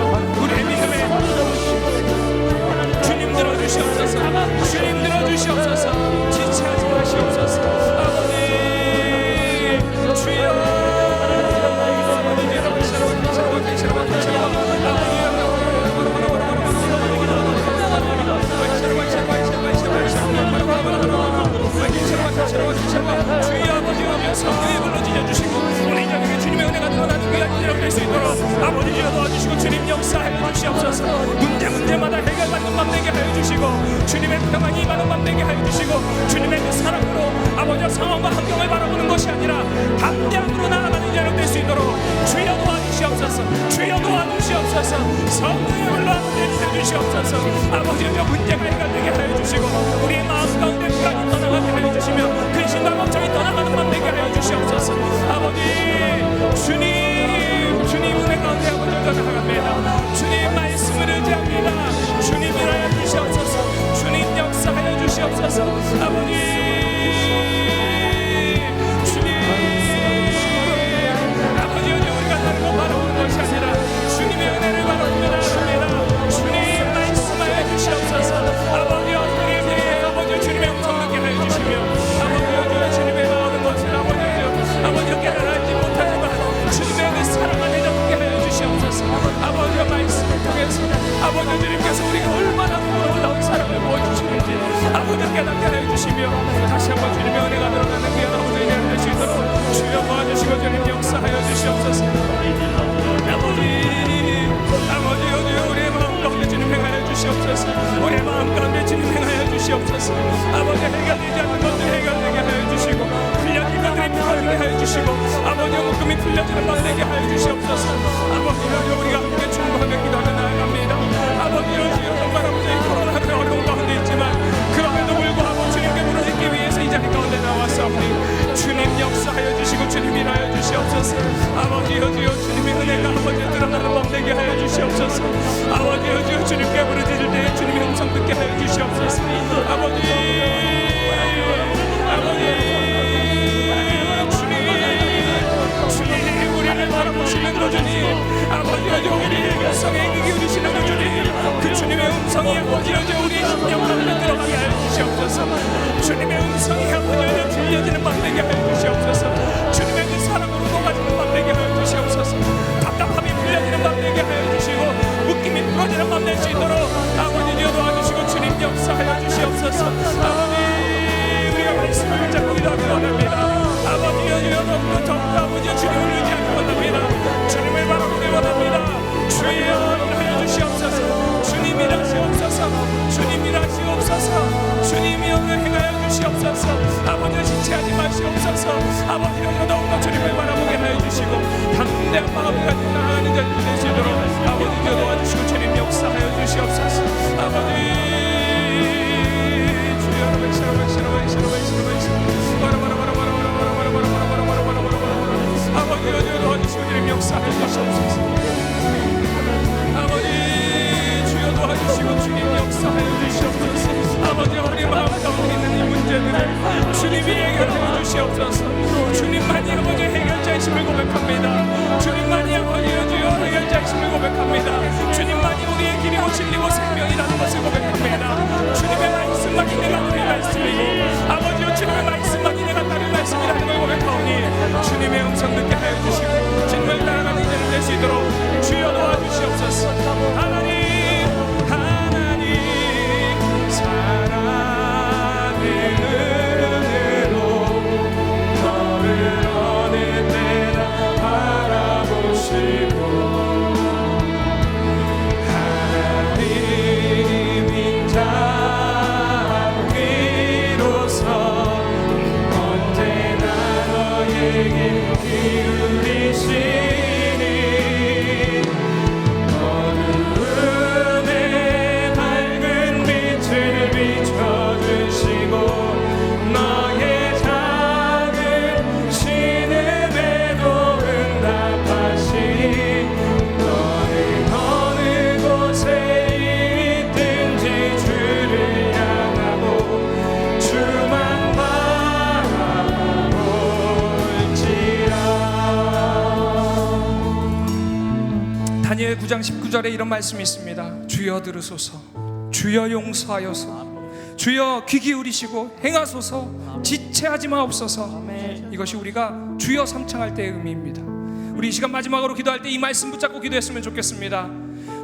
주시옵소서. 성령의 물로 아버지 주시옵소서. 아버지 저 문제가 해결되게 하여 주시고 우리의 마음 가운데 불안이 떠나가게 하여 주시며 근심과 걱정이 떠나가는 맘 되게 하여 주시옵소서. 아버지 주님 은혜 가운데 아버지 나아갑니다. 주님 말씀을 의지합니다. 주님 일하여 주시옵소서. 주님 역사하여 주시옵소서. 아버지 바라보는 것이 아니라 주님의 은혜를 바라보며 나아갑니다. 주님 말씀하여 주시옵소서. 아버지 어떻게 대해 아버지 주님의 음성 듣게 하여 주시며 아버지 주님의 마음은 것을 아버지 깨달지 못하지만 주님의 그 사랑 안에 잡게 하여 주시옵소서. 아버지의 말씀을 통해서 아버지 주님께서 우리가 얼마나 놀라운 사랑을 보여주시는지 아버지 깨닫게 하여 주시며 다시 한번 주님의 은혜가 드러나는 귀한 아버지 은혜를 될 수 있도록 주여 도와주시고 주님 역사하여 주시옵소서. 아버지 우리의 마음 가운데 주님 행하여 주시옵소서. 우리의 마음 가운데 주님 행하여 주시옵소서. 아버지 해결되지 않는 것들 해결되게 하여 주시고 풀려진 것들이 풀어지게 하여 주시고 아버지 묶음이 풀려지는 것 되게 하여 주시옵소서. 아버지 우리가 함께 충고하며 기도하며 나아갑니다. 아버지 정말 아버지 코로나는 어려운 가운데 있지만 그럼에도 불구하고 주님께 부르짖기 위해서 이 자리 가운데 나왔사오니 주님 역사하여 주시고 주님 일하여 주시옵소서. 아버지 주님의 은혜가 아버지 드러나는 법 되게 하여 주시옵소서. 아버지 주님께 부르짖을 때에 주님의 음성 듣게 하여 주시옵소서. 아버지 주님 우리를 바라보시는 거 주님 아버지 우리의 음성에 귀 기울이시는 거 주님 그 주님의 음성이 아버지 우리의 심령 가운데 들어가게 하여 주시옵소서. 주님의 음성이 아버지 들려지는 맘 되게 하여 주시옵소서. 주님의 그 사랑으로 녹아지는 맘 되게 하여 주시옵소서. 답답함이 풀려지는 맘 되게 하여 주시고 묶임이 풀어지는 맘 될 수 있도록 아버지 도와주시고 주님 역사하여 주시옵소서. 아버지 우리가 말씀을 붙잡고 기도하기 원합니다. 아버지 더욱더 아버지 주님을 의지하기 원합니다. 주님을 바라보기 원합니다. 주여 일하여 주시옵소서. 주님 일하시옵소서. 주님 일하시옵소서. 주님이 오늘 행하여 주시옵소서. 아버지 지체하지 마시옵소서. 아버지 더욱더 주님을 바라보게 하여 주시고 담대한 마음을 가지고 나아가는 자들이 되시도록 아버지 도와주시고 주님 역사하여 주시옵소서. 아버지 아버지 도와주시고 주님 역사하여 주시옵소서. 아버지 주여 도와주시고 주님 역사하여 주시옵소서. 아버지 우리 마음 가운데 있는 이 문제들을 주님이 해결하여 주시옵소서. 주님만이 아버지 해결자이심을 고백합니다. 주님만이 아버지 주여 해결자이심을 고백합니다. 주님만이 우리의 길이고 진리고 생명이라는 것을 고백합니다. 주님의 말씀만이 내가 우리의 말씀이고 아버지여 주님의 말씀만이 내가 따른 말씀이라는 걸 고백하오니 주님의 음성 듣게 하여 주시고 주님을 따라가는 이들을 될 수 있도록 주여 도와주시옵소서. 하나님 사랑의 은혜로 너를 어느 때나 바라보시고 하나님인 자비로서 언제나 너에게 기울이시니 다니엘 9장 19절에 이런 말씀이 있습니다. 주여 들으소서. 주여 용서하여서. 주여 귀 기울이시고 행하소서. 지체하지 마옵소서. 이것이 우리가 주여 삼창할 때의 의미입니다. 우리 이 시간 마지막으로 기도할 때 이 말씀 붙잡고 기도했으면 좋겠습니다.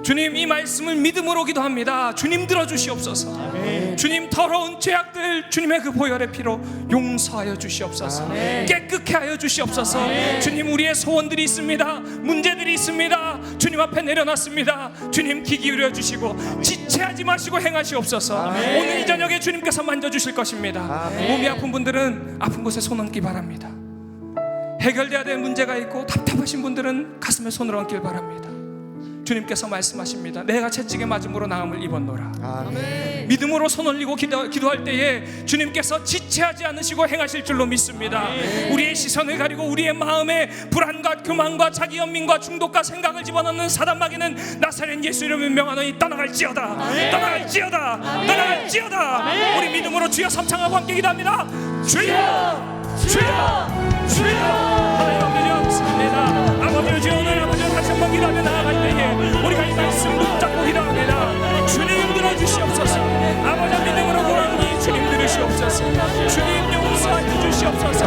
주님 이 말씀을 믿음으로 기도합니다. 주님 들어주시옵소서. 아멘. 주님 더러운 죄악들 주님의 그 보혈의 피로 용서하여 주시옵소서. 아멘. 깨끗게 하여 주시옵소서. 아멘. 주님 우리의 소원들이 있습니다. 문제들이 있습니다. 주님 앞에 내려놨습니다. 주님 귀 기울여 주시고 아멘. 지체하지 마시고 행하시옵소서. 아멘. 오늘 이 저녁에 주님께서 만져주실 것입니다. 아멘. 몸이 아픈 분들은 아픈 곳에 손 얹기 바랍니다. 해결돼야 될 문제가 있고 답답하신 분들은 가슴에 손을 얹길 바랍니다. 주님께서 말씀하십니다. 내가 채찍에 맞음으로 나음을 입었노라. 아멘. 믿음으로 손 올리고 기도할 때에 주님께서 지체하지 않으시고 행하실 줄로 믿습니다. 우리의 시선을 가리고 우리의 마음에 불안과 교만과 자기 연민과 중독과 생각을 집어넣는 사단마귀는 나사렛 예수 이름을 명하노니 떠나갈지어다. 떠나갈지어다. 떠나갈지어다. 우리 믿음으로 주여 삼창하고 함께 기도합니다. 주여, 주여, 주여. 하나님 아버지 없습니다. 아버지 주여, 오늘 아버지 다시 한번 기도하며 나아갈 때에 우리가 이 말씀 붙잡고 기도합니다. 주님 들어주시옵소서. 아버지 믿음으로 구하니 주님 들으시옵소서. 주님 용서해 주시옵소서.